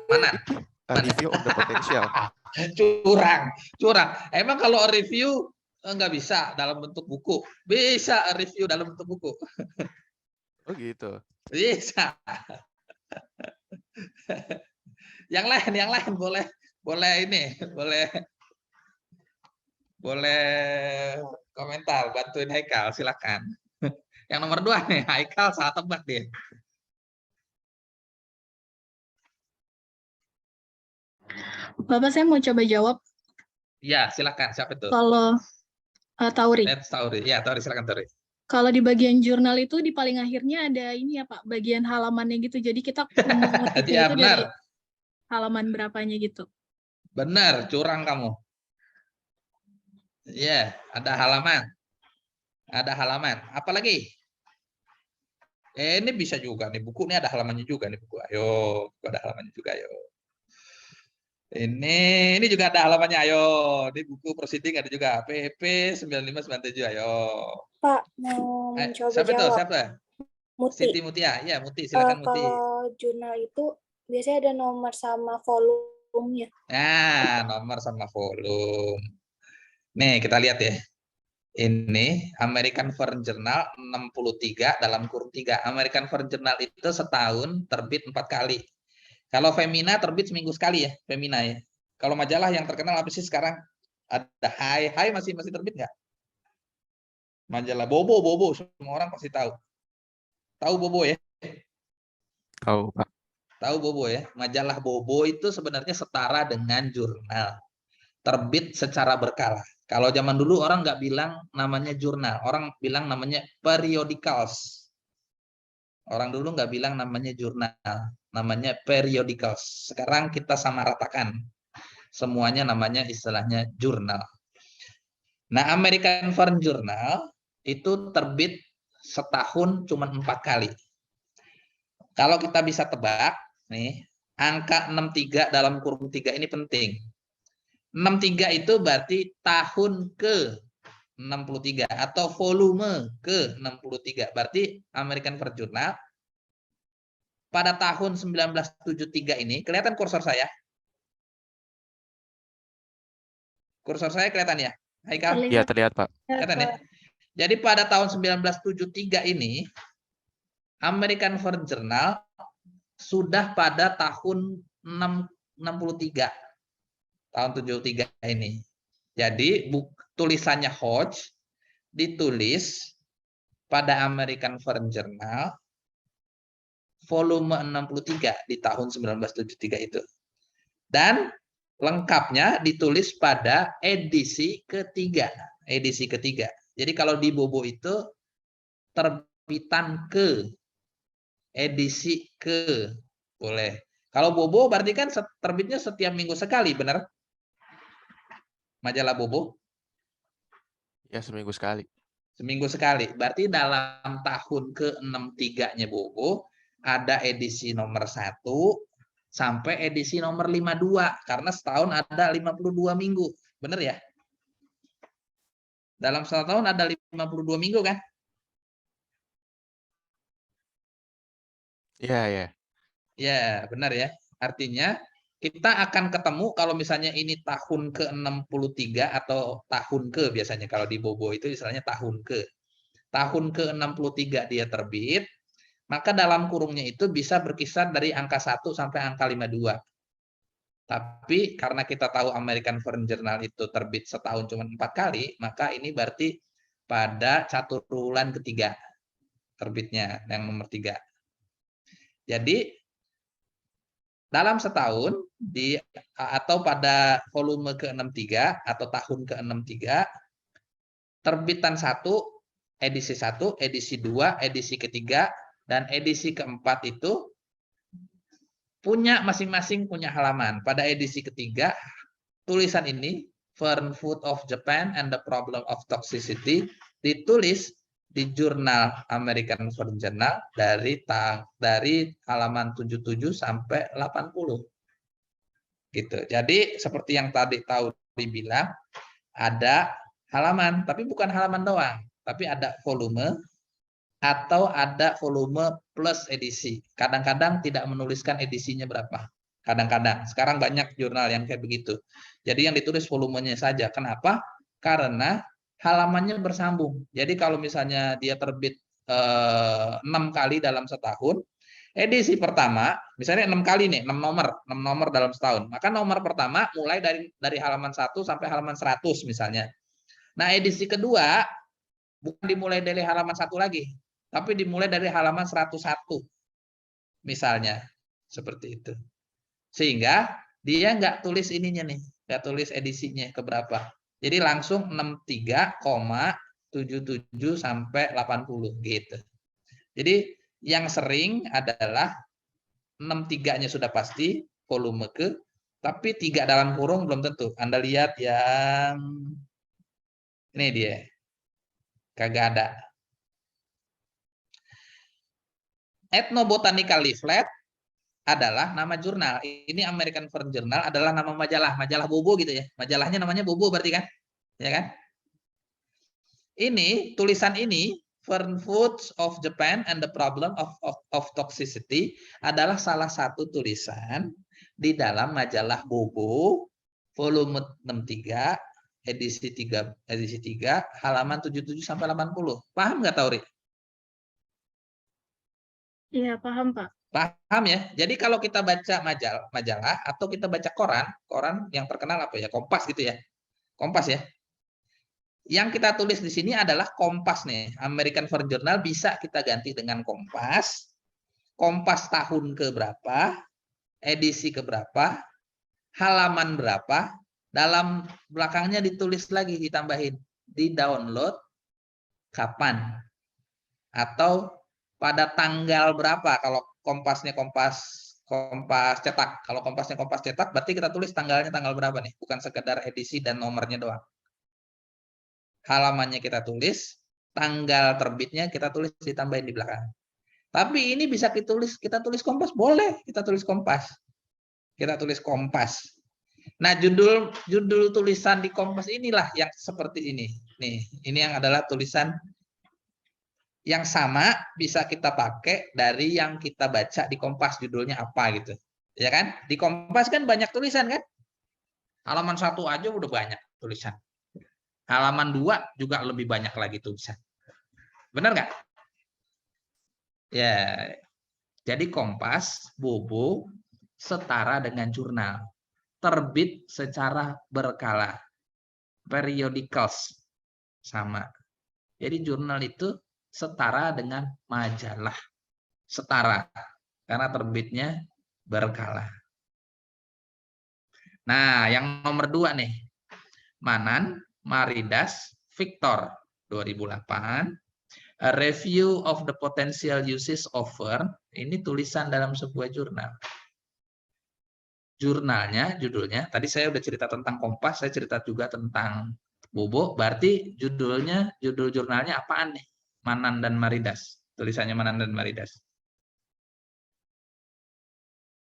Mana? review on the potential. Curang. Emang kalau review nggak bisa dalam bentuk buku? Bisa review dalam bentuk buku. Oh gitu. Bisa. Yang lain boleh ini, boleh komentar, bantuin Haikal, silakan. Yang nomor 2 nih, Haikal salah tebak dia. Bapak, saya mau coba jawab. Ya, silakan. Siapa itu? Kalau Tauri. Tauri. Ya, Tauri, silakan Tauri. Kalau di bagian jurnal itu di paling akhirnya ada ini ya Pak, bagian halamannya gitu. Jadi kita mengutipnya Ya, itu benar. dari halaman berapanya gitu. Benar, curang kamu. Ya, ada halaman. Apalagi? Ini bisa juga nih, buku ini ada halamannya juga nih buku. Ayo, buku ada halamannya juga, ayo. Ini juga ada halamannya, ayo. Ini buku proceeding ada juga. PP 9597, ayo. Pak, mau mencoba Siapa itu? jawab. Siapa? Muti. Siti Mutia. Ya, Muti, silakan Muti. Kalau jurnal itu biasanya ada nomor sama volumenya. Nah, nomor sama volume. Nih, kita lihat ya. Ini American Foreign Journal 63 dalam kurung 3. American Foreign Journal itu setahun terbit 4 kali. Kalau Femina terbit seminggu sekali ya, Femina ya. Kalau majalah yang terkenal apa sih sekarang? Ada Hai masih terbit nggak? Majalah Bobo, semua orang pasti tahu. Tahu Bobo ya? Tahu, Pak. Tahu Bobo ya? Majalah Bobo itu sebenarnya setara dengan jurnal. Terbit secara berkala. Kalau zaman dulu orang nggak bilang namanya jurnal, orang bilang namanya periodicals. Orang dulu nggak bilang namanya jurnal, namanya periodicals. Sekarang kita samaratakan. Semuanya namanya istilahnya jurnal. Nah, American Foreign Journal itu terbit setahun cuma 4 kali. Kalau kita bisa tebak, nih, angka 63 dalam kurung 3 ini penting. 63 itu berarti tahun ke 63 atau volume ke 63. Berarti American Foreign Journal pada tahun 1973 ini, kelihatan kursor saya? Kursor saya kelihatan ya? Haikal? Iya, terlihat, Pak. Kelihatan ya? Jadi pada tahun 1973 ini, American Foreign Journal sudah pada tahun 63. Tahun 73 ini. Jadi tulisannya Hodge ditulis pada American Foreign Journal volume 63 di tahun 1973 itu. Dan lengkapnya ditulis pada edisi ketiga. Edisi ketiga. Jadi kalau di Bobo itu terbitan ke, edisi ke, boleh. Kalau Bobo berarti kan terbitnya setiap minggu sekali, benar? Majalah Bobo? Ya, seminggu sekali. Seminggu sekali. Berarti dalam tahun ke-63-nya Bobo ada edisi nomor 1 sampai edisi nomor 52. Karena setahun ada 52 minggu. Benar ya? Dalam setahun ada 52 minggu kan? Iya, ya. Ya, benar ya. Artinya kita akan ketemu kalau misalnya ini tahun ke-63 atau tahun ke biasanya kalau di Bobo itu istilahnya tahun ke. Tahun ke-63 dia terbit, maka dalam kurungnya itu bisa berkisar dari angka 1 sampai angka 52. Tapi karena kita tahu American Foreign Journal itu terbit setahun cuma 4 kali, maka ini berarti pada caturulan ketiga terbitnya yang nomor 3. Jadi dalam setahun atau pada volume ke-63 atau tahun ke-63 terbitan 1, edisi 1, edisi 2, edisi ketiga dan edisi keempat itu punya masing-masing punya halaman. Pada edisi ketiga tulisan ini Foreign Food of Japan and the Problem of Toxicity ditulis di jurnal American Foreign Journal dari halaman 77 sampai 80. Gitu. Jadi seperti yang tadi tahu dibilang ada halaman, tapi bukan halaman doang, tapi ada volume atau ada volume plus edisi. Kadang-kadang tidak menuliskan edisinya berapa. Kadang-kadang. Sekarang banyak jurnal yang kayak begitu. Jadi yang ditulis volumenya saja. Kenapa? Karena halamannya bersambung. Jadi kalau misalnya dia terbit 6 kali dalam setahun, edisi pertama, misalnya 6 kali nih, 6 nomor dalam setahun. Maka nomor pertama mulai dari halaman 1 sampai halaman 100 misalnya. Nah, edisi kedua bukan dimulai dari halaman 1 lagi, tapi dimulai dari halaman 101. Misalnya, seperti itu. Sehingga dia nggak tulis ininya nih, nggak tulis edisinya keberapa. Jadi langsung 63,77 sampai 80 gitu. Jadi yang sering adalah 63-nya sudah pasti volume ke, tapi 3 dalam kurung belum tentu. Anda lihat yang ini dia. Kagak ada. Ethnobotanical Leaflet adalah nama jurnal. Ini American Foreign Journal adalah nama majalah, majalah Bobo gitu ya. Majalahnya namanya Bobo berarti kan? Ya kan? Ini tulisan ini Foreign Foods of Japan and the Problem of Toxicity adalah salah satu tulisan di dalam majalah Bobo volume 63 edisi 3 halaman 77 sampai 80. Paham nggak Tauri? Iya, paham, Pak. Paham ya? Jadi kalau kita baca majalah atau kita baca koran yang terkenal apa ya? Kompas gitu ya. Kompas ya. Yang kita tulis di sini adalah Kompas nih. American Foreign Journal bisa kita ganti dengan Kompas. Kompas tahun ke berapa, edisi ke berapa, halaman berapa, dalam belakangnya ditulis lagi, ditambahin, di download kapan, atau pada tanggal berapa. Kalau Kompasnya Kompas cetak, kalau Kompasnya Kompas cetak, berarti kita tulis tanggalnya tanggal berapa nih, bukan sekedar edisi dan nomornya doang. Halamannya kita tulis, tanggal terbitnya kita tulis, ditambahin di belakang. Tapi ini bisa kita tulis Kompas, boleh kita tulis Kompas. Kita tulis Kompas. Nah, judul tulisan di Kompas inilah yang seperti ini. Nih, ini yang adalah tulisan yang sama bisa kita pakai dari yang kita baca di Kompas, judulnya apa gitu. Ya kan? Di Kompas kan banyak tulisan kan? Halaman 1 aja udah banyak tulisan. Halaman 2 juga lebih banyak lagi tulisan. Benar nggak? Ya, jadi Kompas, Bobo, setara dengan jurnal. Terbit secara berkala. Periodicals, sama. Jadi jurnal itu setara dengan majalah. Setara, karena terbitnya berkala. Nah, yang nomor 2 nih. Manan, Maridas, Victor, 2008. A review of the potential uses of firm, ini tulisan dalam sebuah jurnal. Jurnalnya, judulnya, tadi saya udah cerita tentang Kompas, saya cerita juga tentang Bobo, berarti judul jurnalnya apaan nih? Manan dan Maridas, tulisannya Manan dan Maridas.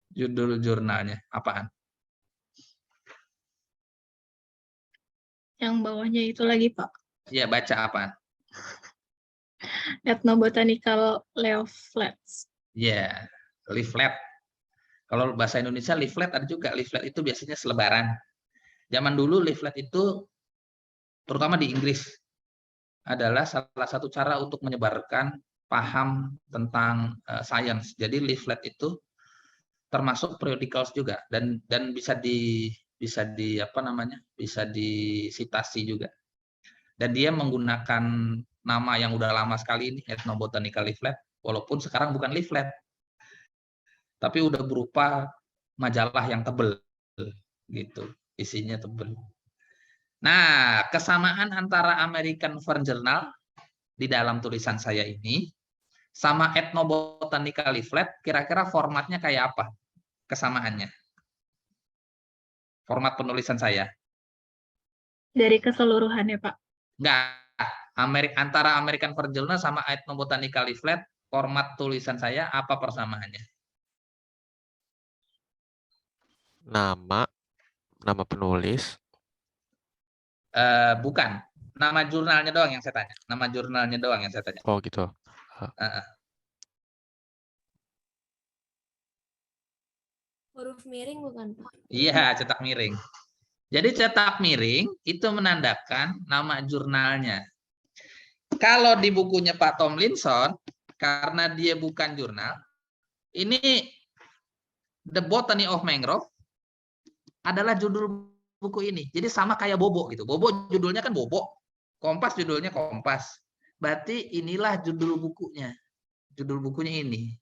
Judul jurnalnya apaan? Yang bawahnya itu lagi, Pak. Ya, baca apaan? Ethnobotanical Leaflets. Ya, leaflet. Kalau bahasa Indonesia leaflet ada juga. Leaflet itu biasanya selebaran. Zaman dulu leaflet itu, terutama di Inggris, adalah salah satu cara untuk menyebarkan paham tentang sains. Jadi leaflet itu termasuk periodicals juga, dan bisa disitasi juga. Dan dia menggunakan nama yang udah lama sekali ini, Ethnobotanical Leaflet, walaupun sekarang bukan leaflet, tapi udah berupa majalah yang tebel gitu, isinya tebel. Nah, kesamaan antara American Foreign Journal di dalam tulisan saya ini sama Ethnobotanical Leaflet, kira-kira formatnya kayak apa kesamaannya? Format penulisan saya. Dari keseluruhannya, Pak. Enggak. Antara American Foreign Journal sama Ethnobotanical Leaflet, format tulisan saya apa persamaannya? Nama penulis. Bukan. Nama jurnalnya doang yang saya tanya. Nama jurnalnya doang yang saya tanya. Oh gitu. Huruf miring bukan, Pak? Iya, cetak miring. Jadi cetak miring itu menandakan nama jurnalnya. Kalau di bukunya Pak Tomlinson, karena dia bukan jurnal, ini The Botany of Mangrove adalah judul buku ini. Jadi sama kayak Bobo gitu. Bobo judulnya kan Bobo, Kompas judulnya Kompas. Berarti inilah judul bukunya. Judul bukunya ini.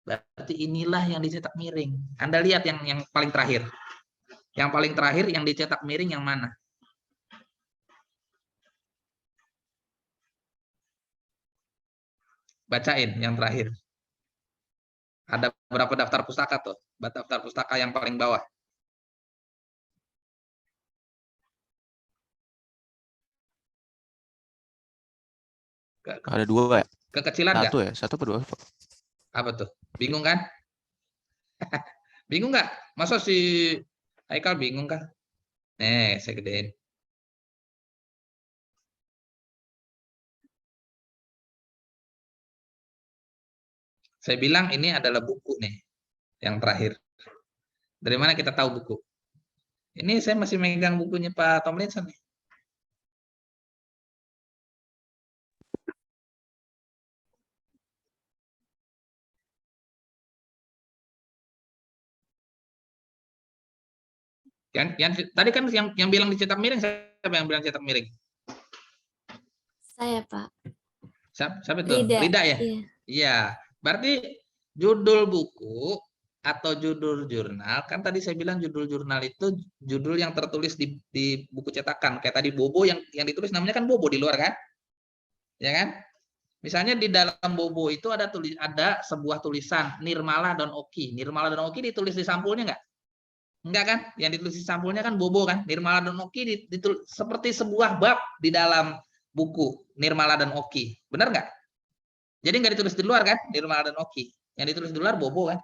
Berarti inilah yang dicetak miring. Anda lihat yang paling terakhir. Yang paling terakhir yang dicetak miring yang mana? Bacain yang terakhir. Ada berapa daftar pustaka tuh? Daftar pustaka yang paling bawah. Ada 2 ya? Kekecilan nggak? 1 ya? 1 atau 2? Apa tuh? Bingung kan? Bingung nggak? Masa si Haikal bingung kan? Nih, saya gedein. Saya bilang ini adalah buku nih, yang terakhir. Dari mana kita tahu buku? Ini saya masih megang bukunya Pak Tomlinson nih. Yang tadi kan yang bilang dicetak miring, siapa yang bilang cetak miring? Saya, Pak. Siapa itu? Rida. Rida ya? Iya. Iya. Berarti judul buku atau judul jurnal, kan tadi saya bilang judul jurnal itu judul yang tertulis di buku cetakan. Kayak tadi Bobo yang ditulis namanya kan Bobo di luar kan? Ya kan? Misalnya di dalam Bobo itu ada sebuah tulisan Nirmala dan Oki. Nirmala dan Oki ditulis di sampulnya nggak? Enggak kan? Yang ditulis di sampulnya kan Bobo kan? Nirmala dan Oki ditulis seperti sebuah bab di dalam buku Nirmala dan Oki. Benar nggak? Jadi nggak ditulis di luar kan? Nirmala dan Oki. Yang ditulis di luar Bobo kan?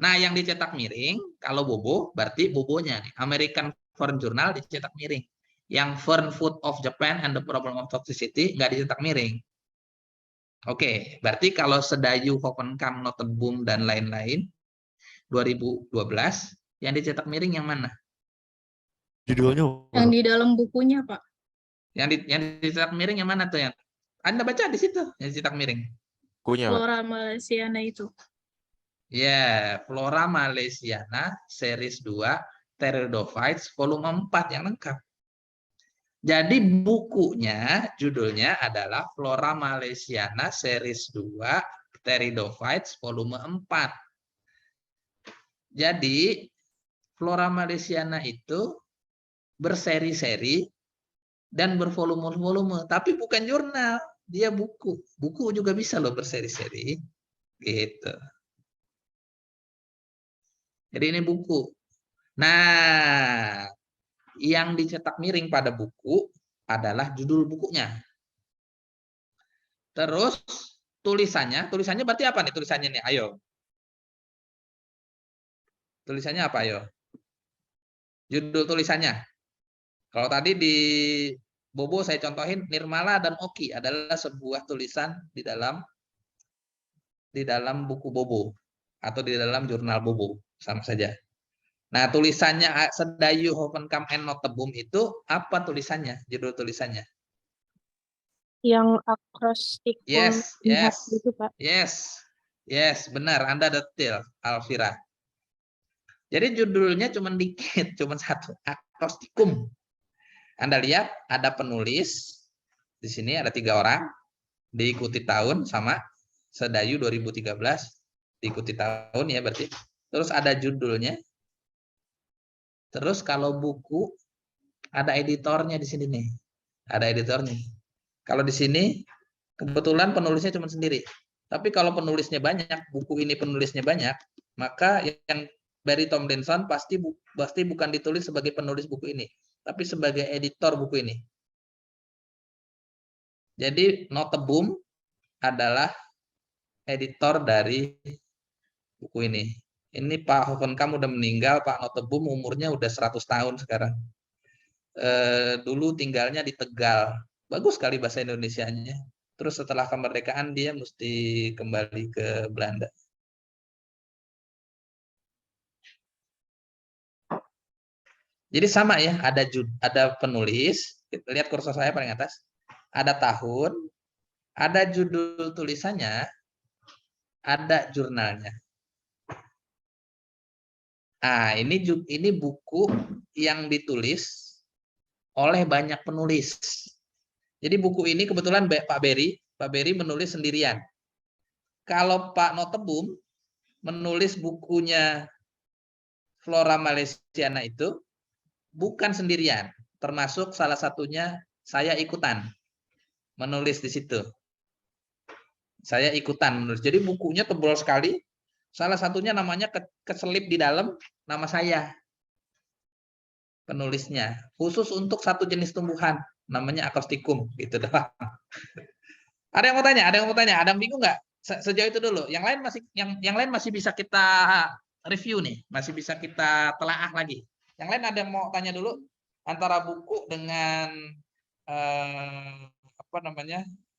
Nah, yang dicetak miring, kalau Bobo, berarti Bobonya nih. American Foreign Journal dicetak miring. Yang Foreign Food of Japan and the Problem of Toxicity nggak dicetak miring. Oke, berarti kalau Sedayu, Hovenkam, Notenboom, dan lain-lain, 2012, yang dicetak miring yang mana? Judulnya Yang di dalam bukunya, Pak. Yang dicetak miring yang mana tuh? Yang Anda baca di situ, yang dicetak miring. bukunya, Pak. Flora Malaysiana itu. Ya, Flora Malaysiana series 2 Pteridophytes volume 4 yang lengkap. Jadi bukunya judulnya adalah Flora Malaysiana series 2 Pteridophytes volume 4. Jadi Flora Malaysiana itu berseri-seri dan bervolume-volume, tapi bukan jurnal, dia buku. Buku juga bisa loh berseri-seri. Gitu. Jadi ini buku. Nah, yang dicetak miring pada buku adalah judul bukunya. Terus tulisannya berarti apa nih tulisannya nih? Ayo. Tulisannya apa ayo? Judul tulisannya. Kalau tadi di Bobo saya contohin Nirmala dan Oki adalah sebuah tulisan di dalam buku Bobo atau di dalam jurnal Bobo, sama saja. Nah, tulisannya Sedayu, Hovenkam, and Notenboom itu apa tulisannya? Judul tulisannya? Yang akrostik Yes, itu, Pak. yes, benar. Anda detail, Alvira. Jadi judulnya cuma dikit, cuma satu, akrostikum. Anda lihat ada penulis di sini ada 3 orang, diikuti tahun sama Sedayu 2013, diikuti tahun ya berarti. Terus ada judulnya. Terus kalau buku ada editornya di sini nih. Ada editornya. Kalau di sini kebetulan penulisnya cuma sendiri. Tapi kalau penulisnya banyak, buku ini penulisnya banyak, maka yang Barry Tomlinson pasti bukan ditulis sebagai penulis buku ini, tapi sebagai editor buku ini. Jadi Notenboom adalah editor dari buku ini. Ini Pak Hovenkam udah meninggal, Pak Notenboom umurnya udah 100 tahun sekarang. Dulu tinggalnya di Tegal. Bagus sekali bahasa Indonesianya. Terus setelah kemerdekaan dia mesti kembali ke Belanda. Jadi sama ya, ada penulis, lihat kursor saya paling atas, ada tahun, ada judul tulisannya, ada jurnalnya. Nah, ini buku yang ditulis oleh banyak penulis. Jadi buku ini kebetulan Pak Barry menulis sendirian. Kalau Pak Notenboom menulis bukunya Flora Malaysiana itu bukan sendirian, termasuk salah satunya saya ikutan menulis di situ. Saya ikutan menulis. Jadi bukunya tebal sekali. Salah satunya namanya keselip di dalam nama saya. Penulisnya khusus untuk satu jenis tumbuhan namanya akrostikum gitu doang. Ada yang mau tanya? Ada yang bingung nggak? Sejauh itu dulu. Yang lain masih bisa kita review nih, masih bisa kita telaah lagi. Yang lain ada yang mau tanya dulu antara buku dengan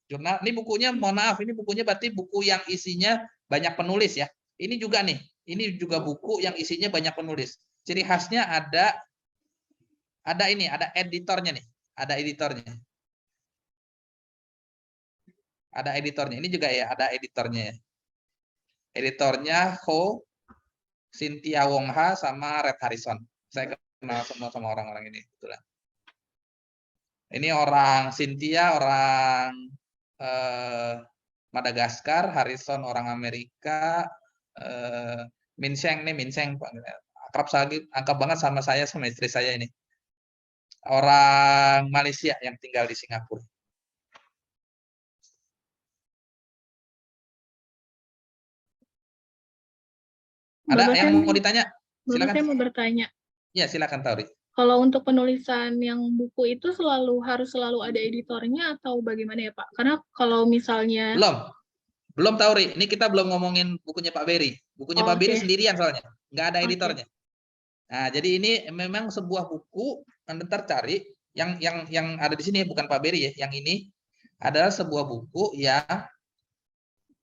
jurnal. Ini bukunya, mohon maaf, ini bukunya berarti buku yang isinya banyak penulis ya. Ini juga nih, ini juga buku yang isinya banyak penulis. Ciri khasnya ada editornya nih, ada editornya. Ada editornya. Ini juga ya, ada editornya. Editornya Ho, Cynthia Wongha, sama Red Harrison. Saya kenal semua sama orang-orang ini. Betulan. Ini orang Cynthia, orang Madagaskar, Harrison orang Amerika, Minseng nih, Minseng akrab banget sama saya sama istri saya ini. Orang Malaysia yang tinggal di Singapura. Ada Bapak yang saya mau ditanya? Bapak Silakan. saya mau bertanya. Ya, silakan Tauri. Kalau untuk penulisan yang buku itu harus selalu ada editornya atau bagaimana ya Pak? Karena kalau misalnya Belum Tauri. Ini kita belum ngomongin bukunya Pak Beri. Bukunya Pak Beri sendirian soalnya, nggak ada editornya. Nah, jadi ini memang sebuah buku, Anda ntar cari yang ada di sini bukan Pak Beri ya. Yang ini adalah sebuah buku yang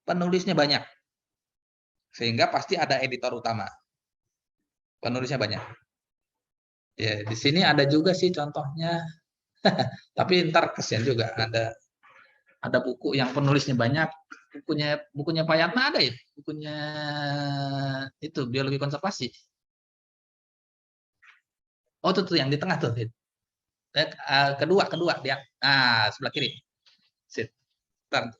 penulisnya banyak. Sehingga pasti ada editor utama. Penulisnya banyak. Ya, di sini ada juga sih contohnya. Tapi ntar kesian juga ada buku yang penulisnya banyak. Bukunya Pak Yatna ada ya? Bukunya itu biologi konservasi. Oh, tuh yang di tengah tuh. Kedua dia. Nah, sebelah kiri. Sit. Bentar.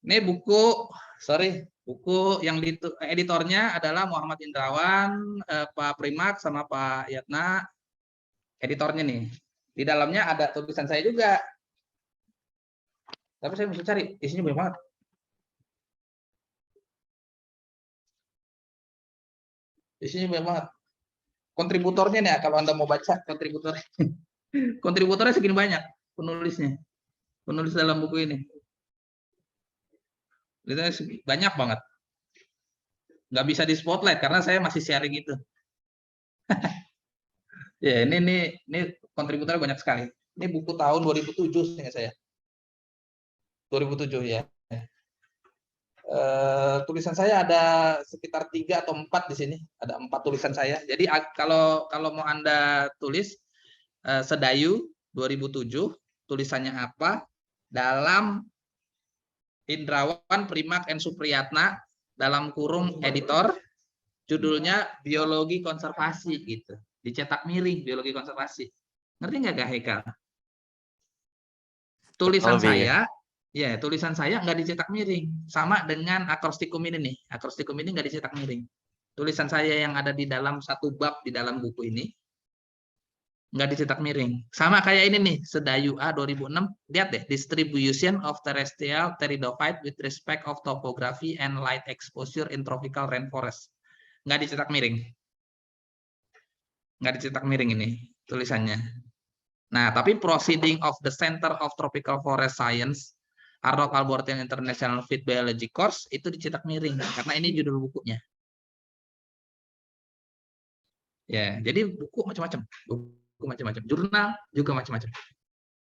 Ini buku yang editornya adalah Muhammad Indrawan, Pak Primak sama Pak Yatna. Editornya nih. Di dalamnya ada tulisan saya juga. Tapi saya mesti cari, isinya banyak banget. Isinya banyak banget. Kontributornya nih, kalau Anda mau baca kontributornya. Kontributornya segini banyak penulisnya. Penulis dalam buku ini. Banyak banget. Nggak bisa di spotlight karena saya masih sharing itu. Ya, ini kontributornya banyak sekali. Ini buku tahun 2007 seingat saya. 2007 ya. Tulisan saya ada sekitar 3 atau 4 di sini. Ada 4 tulisan saya. Jadi kalau mau Anda tulis Sedayu 2007, tulisannya apa? Dalam Indrawan, Primak, and Supriyatna, dalam kurung editor, judulnya Biologi Konservasi gitu. Dicetak miring Biologi Konservasi. Ngerti nggak Kak Hekal? Tulisan saya, ya tulisan saya nggak dicetak miring. Sama dengan akrostikum ini nih. Akrostikum ini nggak dicetak miring. Tulisan saya yang ada di dalam satu bab di dalam buku ini nggak dicetak miring. Sama kayak ini nih, Sedayu A 2006. Lihat deh, distribution of terrestrial pteridophyte with respect of topography and light exposure in tropical rainforest. Nggak dicetak miring. Nggak dicetak miring ini tulisannya. Nah, tapi Proceeding of the Center of Tropical Forest Science, Arnold Albertine International Field Biology Course, itu dicetak miring, karena ini judul bukunya. Ya, jadi buku macam-macam. Buku macam-macam. Jurnal juga macam-macam.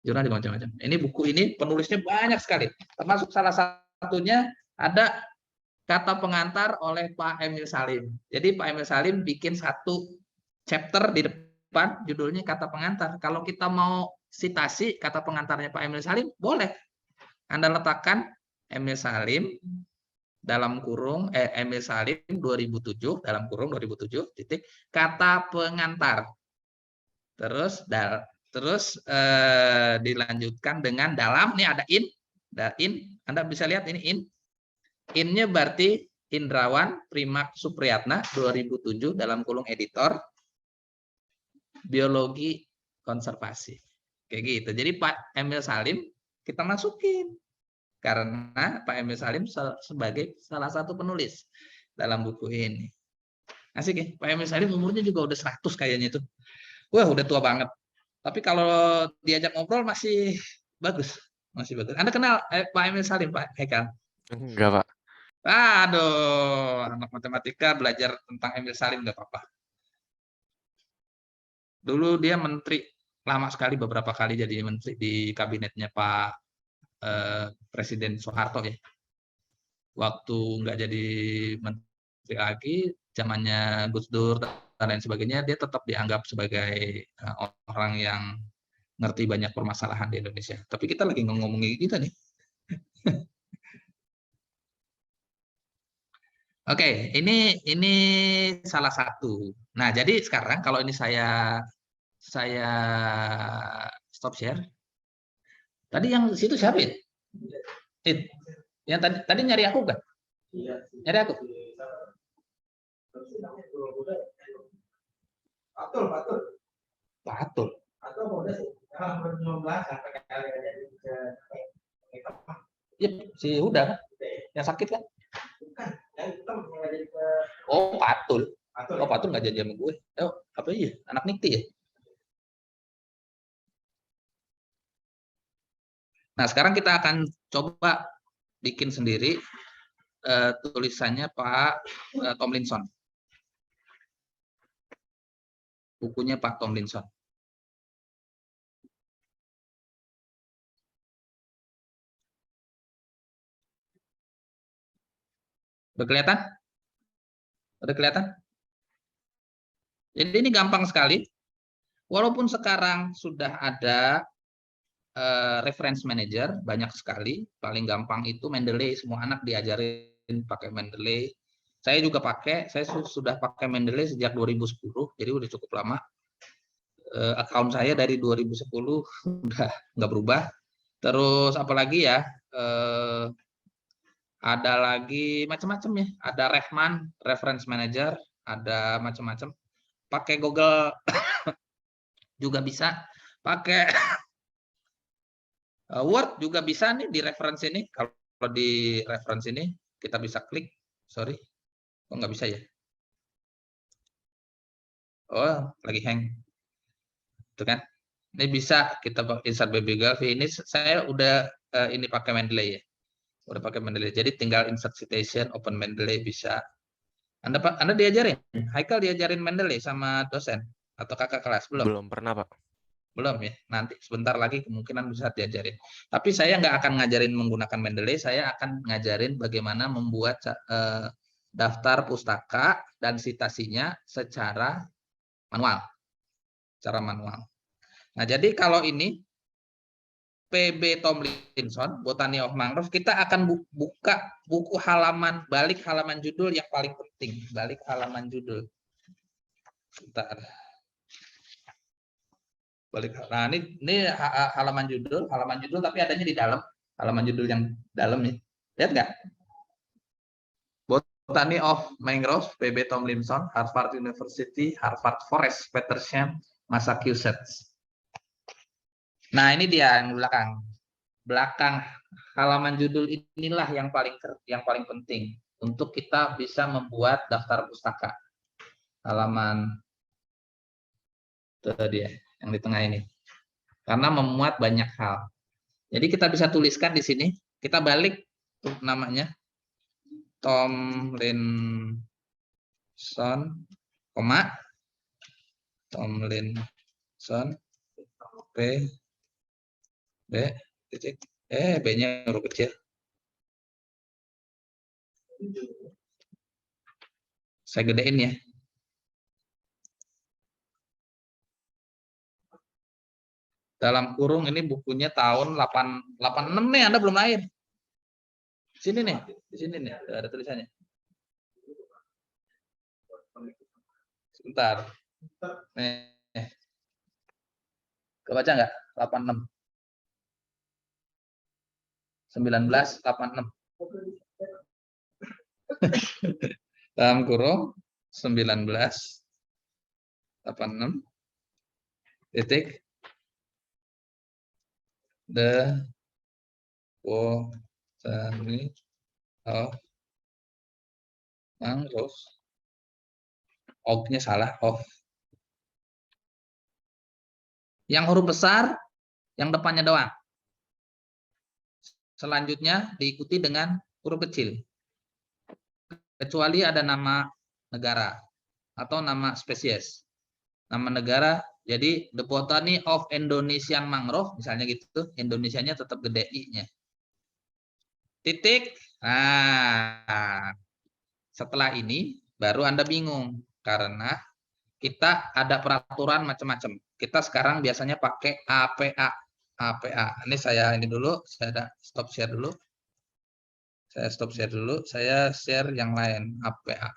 Jurnal juga macam-macam. Ini buku ini penulisnya banyak sekali. Termasuk salah satunya ada kata pengantar oleh Pak Emil Salim. Jadi Pak Emil Salim bikin satu chapter di depan, judulnya kata pengantar. Kalau kita mau sitasi kata pengantarnya Pak Emil Salim, boleh. Anda letakkan Emil Salim dalam kurung Emil Salim 2007 dalam kurung 2007 titik kata pengantar. Terus dilanjutkan dengan dalam, ini ada in. Anda bisa lihat ini in. In-nya berarti Indrawan, Primak, Supriyatna 2007 dalam kurung editor biologi konservasi. Kayak gitu. Jadi Pak Emil Salim kita masukin karena Pak Emil Salim sebagai salah satu penulis dalam buku ini. Asik ya, Pak Emil Salim umurnya juga udah 100 kayaknya itu. Wah, udah tua banget. Tapi kalau diajak ngobrol masih bagus. Masih bagus. Anda kenal Pak Emil Salim, Pak Hekal? Enggak, Pak. Aduh, anak matematika belajar tentang Emil Salim nggak apa-apa. Dulu dia menteri, lama sekali, beberapa kali jadi menteri di kabinetnya Pak Presiden Soeharto ya. Waktu nggak jadi menteri lagi, zamannya Gus Dur dan lain sebagainya, dia tetap dianggap sebagai orang yang ngerti banyak permasalahan di Indonesia. Tapi kita lagi ngomongin kita nih. Oke, ini salah satu. Nah, jadi sekarang kalau ini saya stop share. Tadi yang situ siapa ya? Yang tadi nyari aku kan? Nyari aku. Patul. Iya, si Huda kan? Yang sakit kan? Oh, Patul. Oh, Patul nggak jadi sama gue. Oh, apa iya? Anak Nikti ya? Nah, sekarang kita akan coba bikin sendiri tulisannya Pak Tomlinson. Bukunya Pak Tomlinson. Udah kelihatan? Udah kelihatan? Jadi ini gampang sekali. Walaupun sekarang sudah ada reference manager, banyak sekali. Paling gampang itu Mendeley. Semua anak diajarin pakai Mendeley. Saya juga pakai. Saya sudah pakai Mendeley sejak 2010. Jadi udah cukup lama. Account saya dari 2010 udah nggak berubah. Terus apalagi ya? Ada lagi macam-macam ya. Ada Rehman, reference manager, ada macam-macam. Pakai Google juga bisa. Pakai Word juga bisa nih di reference ini. Kalau di reference ini kita bisa klik. Sorry, kok nggak bisa ya? Oh, lagi hang. Tuh kan? Ini bisa kita insert bibliografi. Ini saya udah ini pakai Mendeley ya. Udah pakai Mendeley. Jadi tinggal insert citation, open Mendeley bisa. Anda diajarin? Haikal diajarin Mendeley sama dosen atau kakak kelas? Belum? Belum pernah, Pak. Belum ya. Nanti sebentar lagi kemungkinan bisa diajarin. Tapi saya nggak akan ngajarin menggunakan Mendeley. Saya akan ngajarin bagaimana membuat daftar pustaka dan citasinya secara manual. Nah, jadi kalau ini PB Tomlinson, Botany of Mangrove, kita akan buka buku halaman, balik halaman judul yang paling penting. Balik halaman judul. Bentar. Balik. Nah, ini halaman judul tapi adanya di dalam. Halaman judul yang dalam nih. Lihat nggak? Botany of Mangrove, PB Tomlinson, Harvard University, Harvard Forest, Petersham, Massachusetts. Nah, ini dia yang belakang. Belakang halaman judul inilah yang paling penting untuk kita bisa membuat daftar pustaka. Halaman itu dia yang di tengah ini. Karena memuat banyak hal. Jadi kita bisa tuliskan di sini. Kita balik namanya Tomlinson, Tomlinson, P, B, titik, B-nya huruf kecil. Saya gedein ya. Dalam kurung ini bukunya tahun 86 nih, Anda belum lahir. Sini nih, di sini nih ada tulisannya. Sebentar. Nih. Kebaca nggak? 86. 1986. Dalam kurung 1986 titik the Botany of Mangrove. Og-nya salah, of. Yang huruf besar, yang depannya doang. Selanjutnya diikuti dengan huruf kecil. Kecuali ada nama negara atau nama spesies. Nama negara, jadi The Botany of Indonesian Mangrove, misalnya gitu, Indonesianya tetap gede I-nya. Titik. Nah, setelah ini baru Anda bingung karena kita ada peraturan macam-macam. Kita sekarang biasanya pakai APA. APA. Ini saya ini dulu, saya ada stop share dulu. Saya stop share dulu. Saya share yang lain. APA.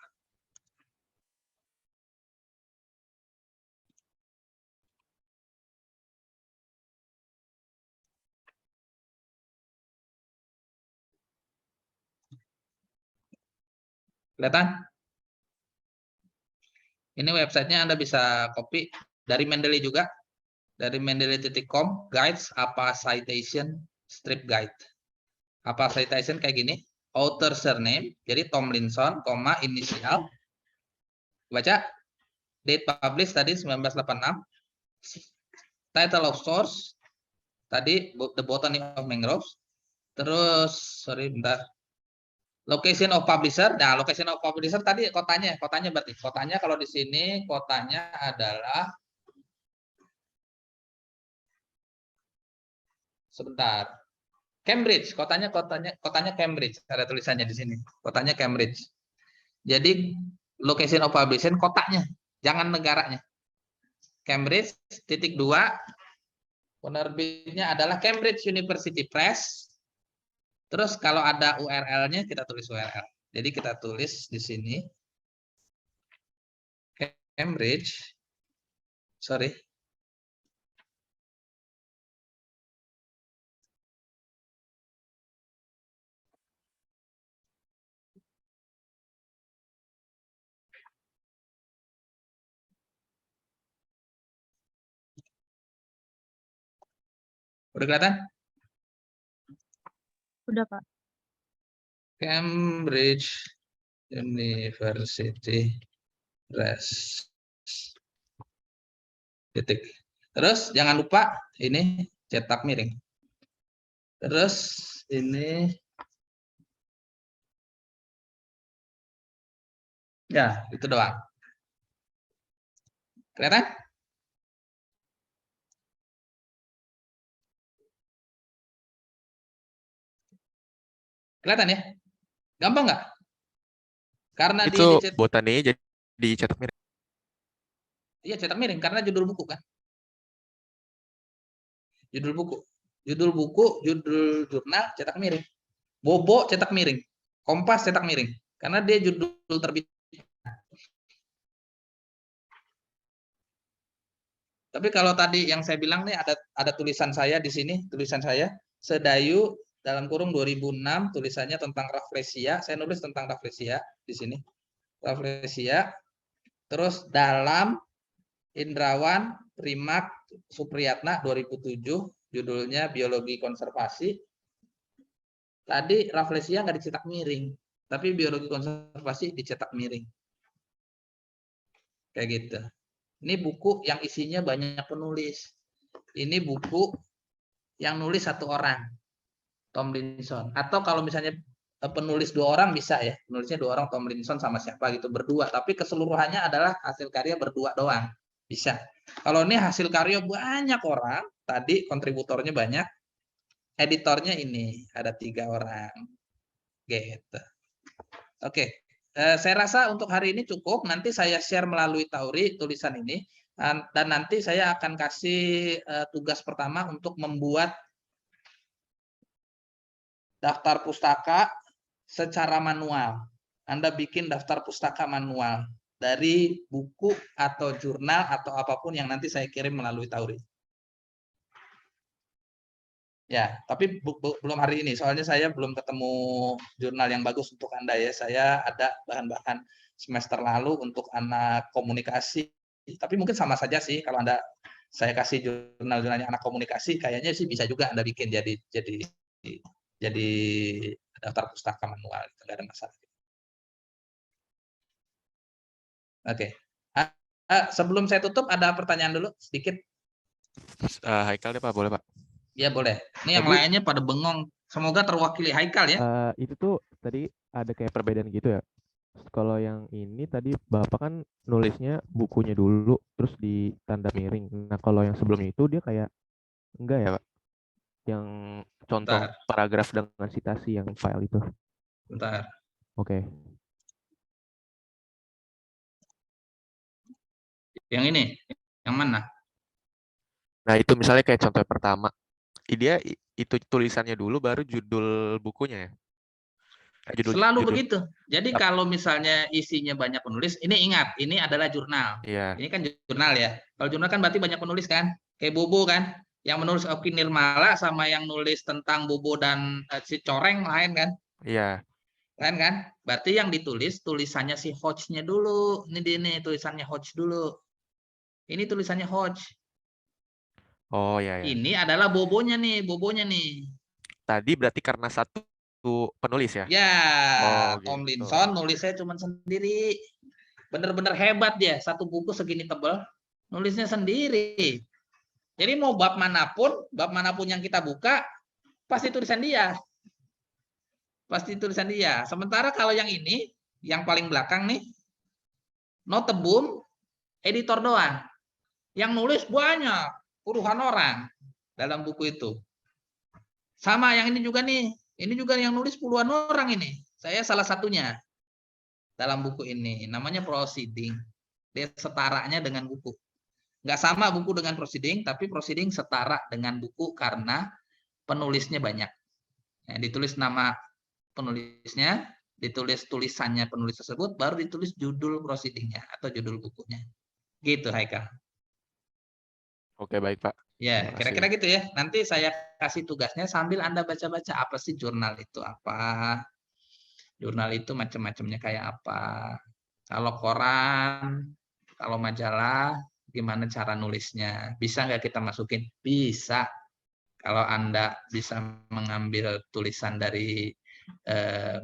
Kelihatan? Ini websitenya Anda bisa copy dari Mendeley juga. Dari mendeley.com, guides, apa citation, strip guide. Apa citation kayak gini. Author surname, jadi Tomlinson, inisial. Baca. Date published tadi 1986. Title of source, tadi The Botany of Mangroves. Terus, sorry bentar. Location of publisher. Nah, location of publisher tadi kotanya berarti. Kotanya kalau di sini kotanya adalah sebentar. Cambridge, kotanya Cambridge. Ada tulisannya di sini. Kotanya Cambridge. Jadi location of publisher kotanya, jangan negaranya. Cambridge titik 2. Penerbitnya adalah Cambridge University Press. Terus kalau ada URL-nya kita tulis URL. Jadi kita tulis di sini Cambridge. Sorry. Udah kelihatan? Udah, Pak. Cambridge University Press. Titik. Terus jangan lupa ini cetak miring. Terus ini ya, itu doang. Kelihatan? Kelihatan ya? Gampang nggak? Karena Itu di botani jadi dicetak miring. iya cetak miring karena judul buku kan. Judul buku, judul jurnal cetak miring. Bobo cetak miring. Kompas cetak miring. Karena dia judul terbit. Tapi kalau tadi yang saya bilang nih ada tulisan saya di sini, tulisan saya Sedayu dalam kurung 2006 tulisannya tentang Rafflesia. Saya nulis tentang Rafflesia di sini. Rafflesia. Terus dalam Indrawan Primak Supriyatna 2007 judulnya Biologi Konservasi. Tadi Rafflesia nggak dicetak miring, tapi Biologi Konservasi dicetak miring. Kayak gitu. Ini buku yang isinya banyak penulis. Ini buku yang nulis satu orang, Tomlinson. Atau kalau misalnya penulis 2 orang bisa ya, penulisnya 2 orang, Tomlinson sama siapa gitu, berdua. Tapi keseluruhannya adalah hasil karya berdua doang, bisa. Kalau ini hasil karya banyak orang, tadi kontributornya banyak, editornya ini ada 3 orang, gitu. Oke. Saya rasa untuk hari ini cukup. Nanti saya share melalui Tauri tulisan ini. Dan nanti saya akan kasih tugas pertama untuk membuat daftar pustaka secara manual. Anda bikin daftar pustaka manual dari buku atau jurnal atau apapun yang nanti saya kirim melalui Tauri. Ya, tapi belum hari ini. Soalnya saya belum ketemu jurnal yang bagus untuk Anda ya. Saya ada bahan-bahan semester lalu untuk anak komunikasi. Tapi mungkin sama saja sih kalau saya kasih jurnal-jurnalnya anak komunikasi, kayaknya sih bisa juga Anda bikin jadi daftar pustaka manual. Tidak ada masalah. Oke. Sebelum saya tutup ada pertanyaan dulu sedikit. Haikal deh Pak, boleh Pak? Ya boleh. Ini yang Tadi- lainnya pada bengong. Semoga terwakili Haikal ya. Itu tuh tadi ada kayak perbedaan gitu ya. Kalau yang ini tadi Bapak kan nulisnya bukunya dulu terus di tanda miring. Nah, kalau yang sebelumnya itu dia kayak enggak ya, Pak? Yang contoh Bentar. paragraf dengan citasi yang file itu. Bentar. Oke. Yang ini, yang mana? Nah, itu misalnya kayak contoh pertama. Dia itu tulisannya dulu baru judul bukunya ya. Judul Selalu judul. begitu. Jadi kalau misalnya isinya banyak penulis, ini ingat, ini adalah jurnal. Iya. Ini kan jurnal ya. Kalau jurnal kan berarti banyak penulis kan? Kayak Bobo kan? Yang menulis Oki Nirmala sama yang nulis tentang Bobo dan si Coreng lain kan? Iya. Lain kan? Berarti yang ditulis tulisannya si Hodge-nya dulu. Ini dia nih tulisannya Hodge dulu. Ini tulisannya Hodge. Oh ya ya. Ini adalah Bobonya nih, Bobonya nih. Tadi berarti karena satu penulis ya? Ya, Oh Tomlinson gitu. nulisnya cuma sendiri. Bener-bener hebat dia. Satu buku segini tebal, nulisnya sendiri. Jadi mau bab manapun yang kita buka, pasti tulisan dia. Pasti tulisan dia. Sementara kalau yang ini, yang paling belakang nih, Noteboom, editor doang. Yang nulis banyak, puluhan orang dalam buku itu. Sama yang ini juga nih. Ini juga yang nulis puluhan orang ini. Saya salah satunya dalam buku ini. Namanya Proceeding. Dia setaranya dengan buku. Nggak sama buku dengan Proceeding, tapi Proceeding setara dengan buku karena penulisnya banyak. Nah, ditulis nama penulisnya, ditulis tulisannya penulis tersebut, baru ditulis judul Proceedingnya atau judul bukunya. Gitu, Haikal. Oke, baik, Pak. Ya, Terima kira-kira kasih. gitu ya. Nanti saya kasih tugasnya sambil Anda baca-baca apa sih jurnal itu apa. Jurnal itu macam-macamnya kayak apa. Kalau koran, kalau majalah, gimana cara nulisnya. Bisa nggak kita masukin? Bisa. Kalau Anda bisa mengambil tulisan dari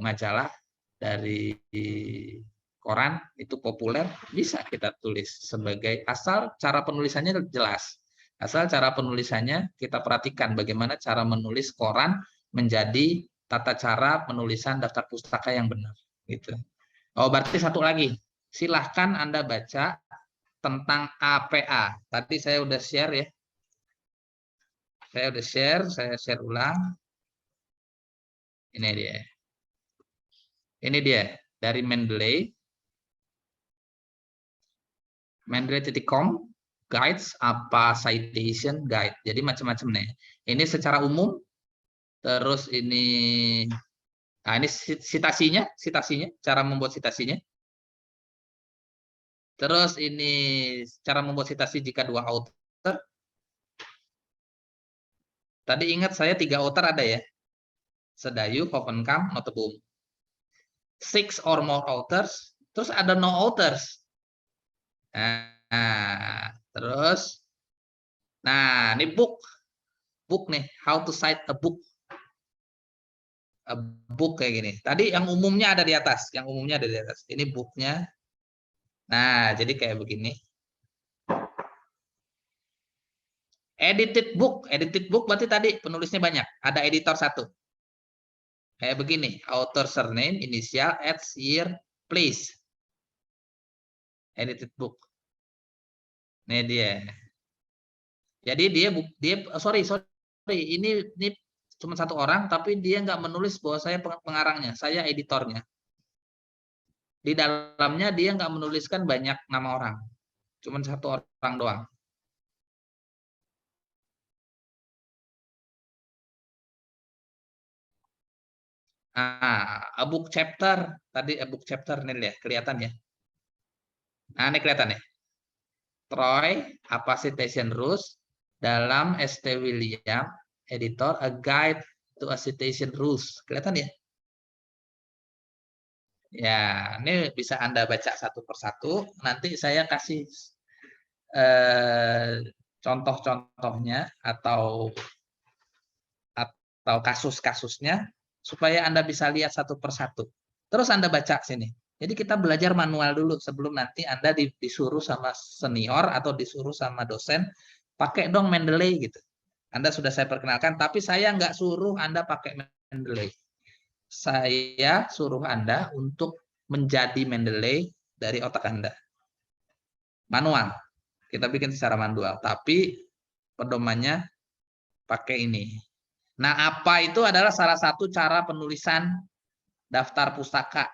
majalah, dari koran, itu populer, bisa kita tulis sebagai asal cara penulisannya jelas. Asal cara penulisannya kita perhatikan bagaimana cara menulis koran menjadi tata cara penulisan daftar pustaka yang benar. Gitu. Oh, berarti satu lagi. Silahkan Anda baca tentang APA. Tadi saya udah share ya. Saya share ulang. Ini dia. Ini dia dari Mendeley. Mendeley.com guides apa citation guide. Jadi macam-macam nih. Ini secara umum. Terus ini citasinya, cara membuat citasinya. Terus ini cara membuat citasi jika dua author. Tadi ingat saya 3 author ada ya. Sedayu, Hovenkamp, Noteboom. 6 or more authors. Terus ada no authors. Nah, terus. Nah, ini book. Book nih, how to cite a book. A book kayak gini. Tadi yang umumnya ada di atas. Yang umumnya ada di atas. Ini booknya. Nah, jadi kayak begini. Edited book berarti tadi penulisnya banyak. Ada editor satu. Kayak begini, author surname, initial, age, year, place. Edited book. Ini dia. Jadi sorry, ini cuma satu orang, tapi dia nggak menulis bahwa saya pengarangnya, saya editornya. Di dalamnya dia nggak menuliskan banyak nama orang, cuma satu orang doang. A book chapter, tadi a book chapter nih lihat, kelihatan ya. Nah, ini kelihatan ya. Troy, apa citation rules dalam ST William, editor, a guide to a citation rules. Kelihatan ya? Ya, ini bisa Anda baca satu persatu. Nanti saya kasih contoh-contohnya atau kasus-kasusnya supaya Anda bisa lihat satu persatu. Terus Anda baca sini. Jadi kita belajar manual dulu sebelum nanti Anda disuruh sama senior atau disuruh sama dosen pakai dong Mendeley gitu. Anda sudah saya perkenalkan, tapi saya nggak suruh Anda pakai Mendeley. Saya suruh Anda untuk menjadi Mendeley dari otak Anda. Manual. Kita bikin secara manual, tapi pedomannya pakai ini. Nah, apa itu adalah salah satu cara penulisan daftar pustaka.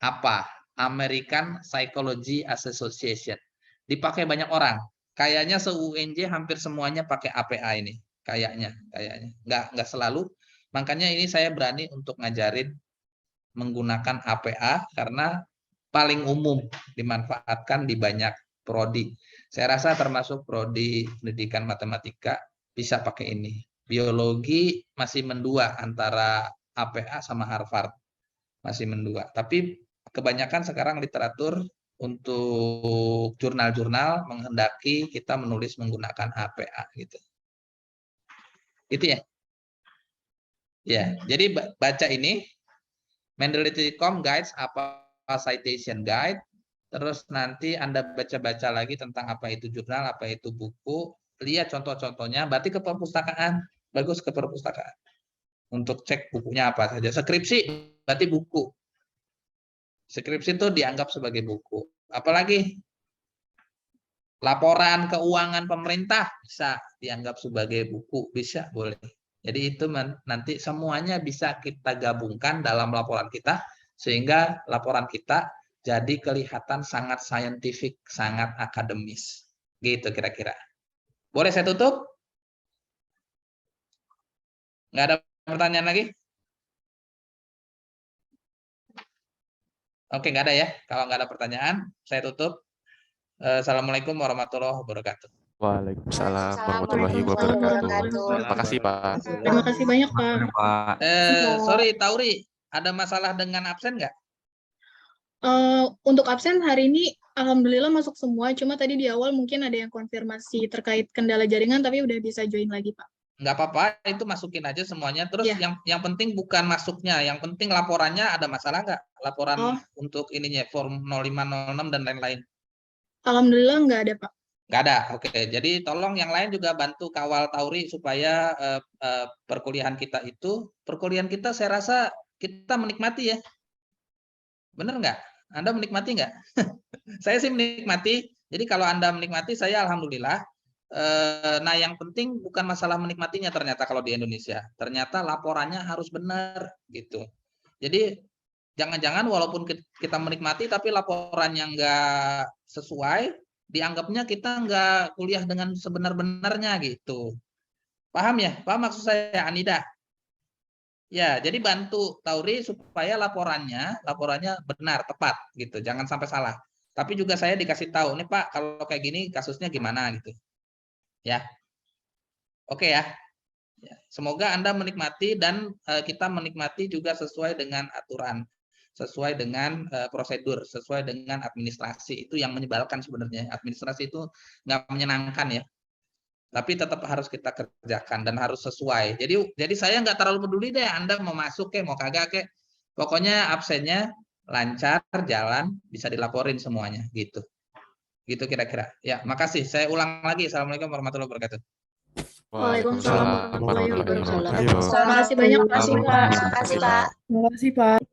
Apa? American Psychology Association. Dipakai banyak orang. Kayaknya se-UNJ hampir semuanya pakai APA ini. Kayaknya. Nggak selalu. Makanya ini saya berani untuk ngajarin menggunakan APA karena paling umum dimanfaatkan di banyak prodi. Saya rasa termasuk prodi pendidikan matematika bisa pakai ini. Biologi masih mendua antara APA sama Harvard. Masih mendua. Tapi kebanyakan sekarang literatur untuk jurnal-jurnal menghendaki kita menulis menggunakan APA gitu. Itu ya. Ya, jadi baca ini Mendeley.com Guides apa citation guide, terus nanti Anda baca-baca lagi tentang apa itu jurnal, apa itu buku, lihat contoh-contohnya, berarti ke perpustakaan, bagus ke perpustakaan. Untuk cek bukunya apa saja. Skripsi berarti buku. Skripsi itu dianggap sebagai buku. Apalagi laporan keuangan pemerintah bisa dianggap sebagai buku, bisa, boleh. Jadi itu nanti semuanya bisa kita gabungkan dalam laporan kita, sehingga laporan kita jadi kelihatan sangat saintifik, sangat akademis. Gitu kira-kira. Boleh saya tutup? Nggak ada pertanyaan lagi? Oke, nggak ada ya. Kalau nggak ada pertanyaan, saya tutup. Assalamualaikum warahmatullahi wabarakatuh. Waalaikumsalam warahmatullahi wabarakatuh. Terima kasih, Pak. Terima kasih banyak, Pak. Pak. Sorry, Tauri, ada masalah dengan absen nggak? Untuk absen hari ini, alhamdulillah masuk semua. Cuma tadi di awal mungkin ada yang konfirmasi terkait kendala jaringan, tapi udah bisa join lagi, Pak. Nggak apa-apa, itu masukin aja semuanya. Terus Iya. yang penting bukan masuknya, yang penting laporannya ada masalah nggak? Laporan untuk ininya, form 0506 dan lain-lain. Alhamdulillah nggak ada, Pak. Nggak ada, oke. Jadi tolong yang lain juga bantu kawal Tauri supaya perkuliahan kita saya rasa kita menikmati ya. Bener nggak? Anda menikmati nggak? Saya sih menikmati. Jadi kalau Anda menikmati, saya alhamdulillah. Nah yang penting bukan masalah menikmatinya ternyata kalau di Indonesia. Ternyata laporannya harus benar gitu. Jadi jangan-jangan walaupun kita menikmati tapi laporannya nggak sesuai, dianggapnya kita nggak kuliah dengan sebenar-benarnya gitu. Paham ya? Paham maksud saya, Anida? Ya, jadi bantu Tauri supaya laporannya benar, tepat gitu. Jangan sampai salah. Tapi juga saya dikasih tahu, nih Pak, kalau kayak gini kasusnya gimana gitu. Ya. Oke ya. Semoga Anda menikmati dan kita menikmati juga sesuai dengan aturan, sesuai dengan prosedur, sesuai dengan administrasi. Itu yang menyebalkan sebenarnya. Administrasi itu nggak menyenangkan ya. Tapi tetap harus kita kerjakan dan harus sesuai. Jadi saya nggak terlalu peduli deh Anda mau masuk mau kagak pokoknya absennya lancar, jalan, bisa dilaporin semuanya gitu. Gitu kira-kira. Ya, makasih. Saya ulang lagi. Assalamualaikum warahmatullahi wabarakatuh. Waalaikumsalam warahmatullahi wabarakatuh. wabarakatuh. Terima kasih banyak, Pak. Terima kasih, Pak. Terima kasih, Pak.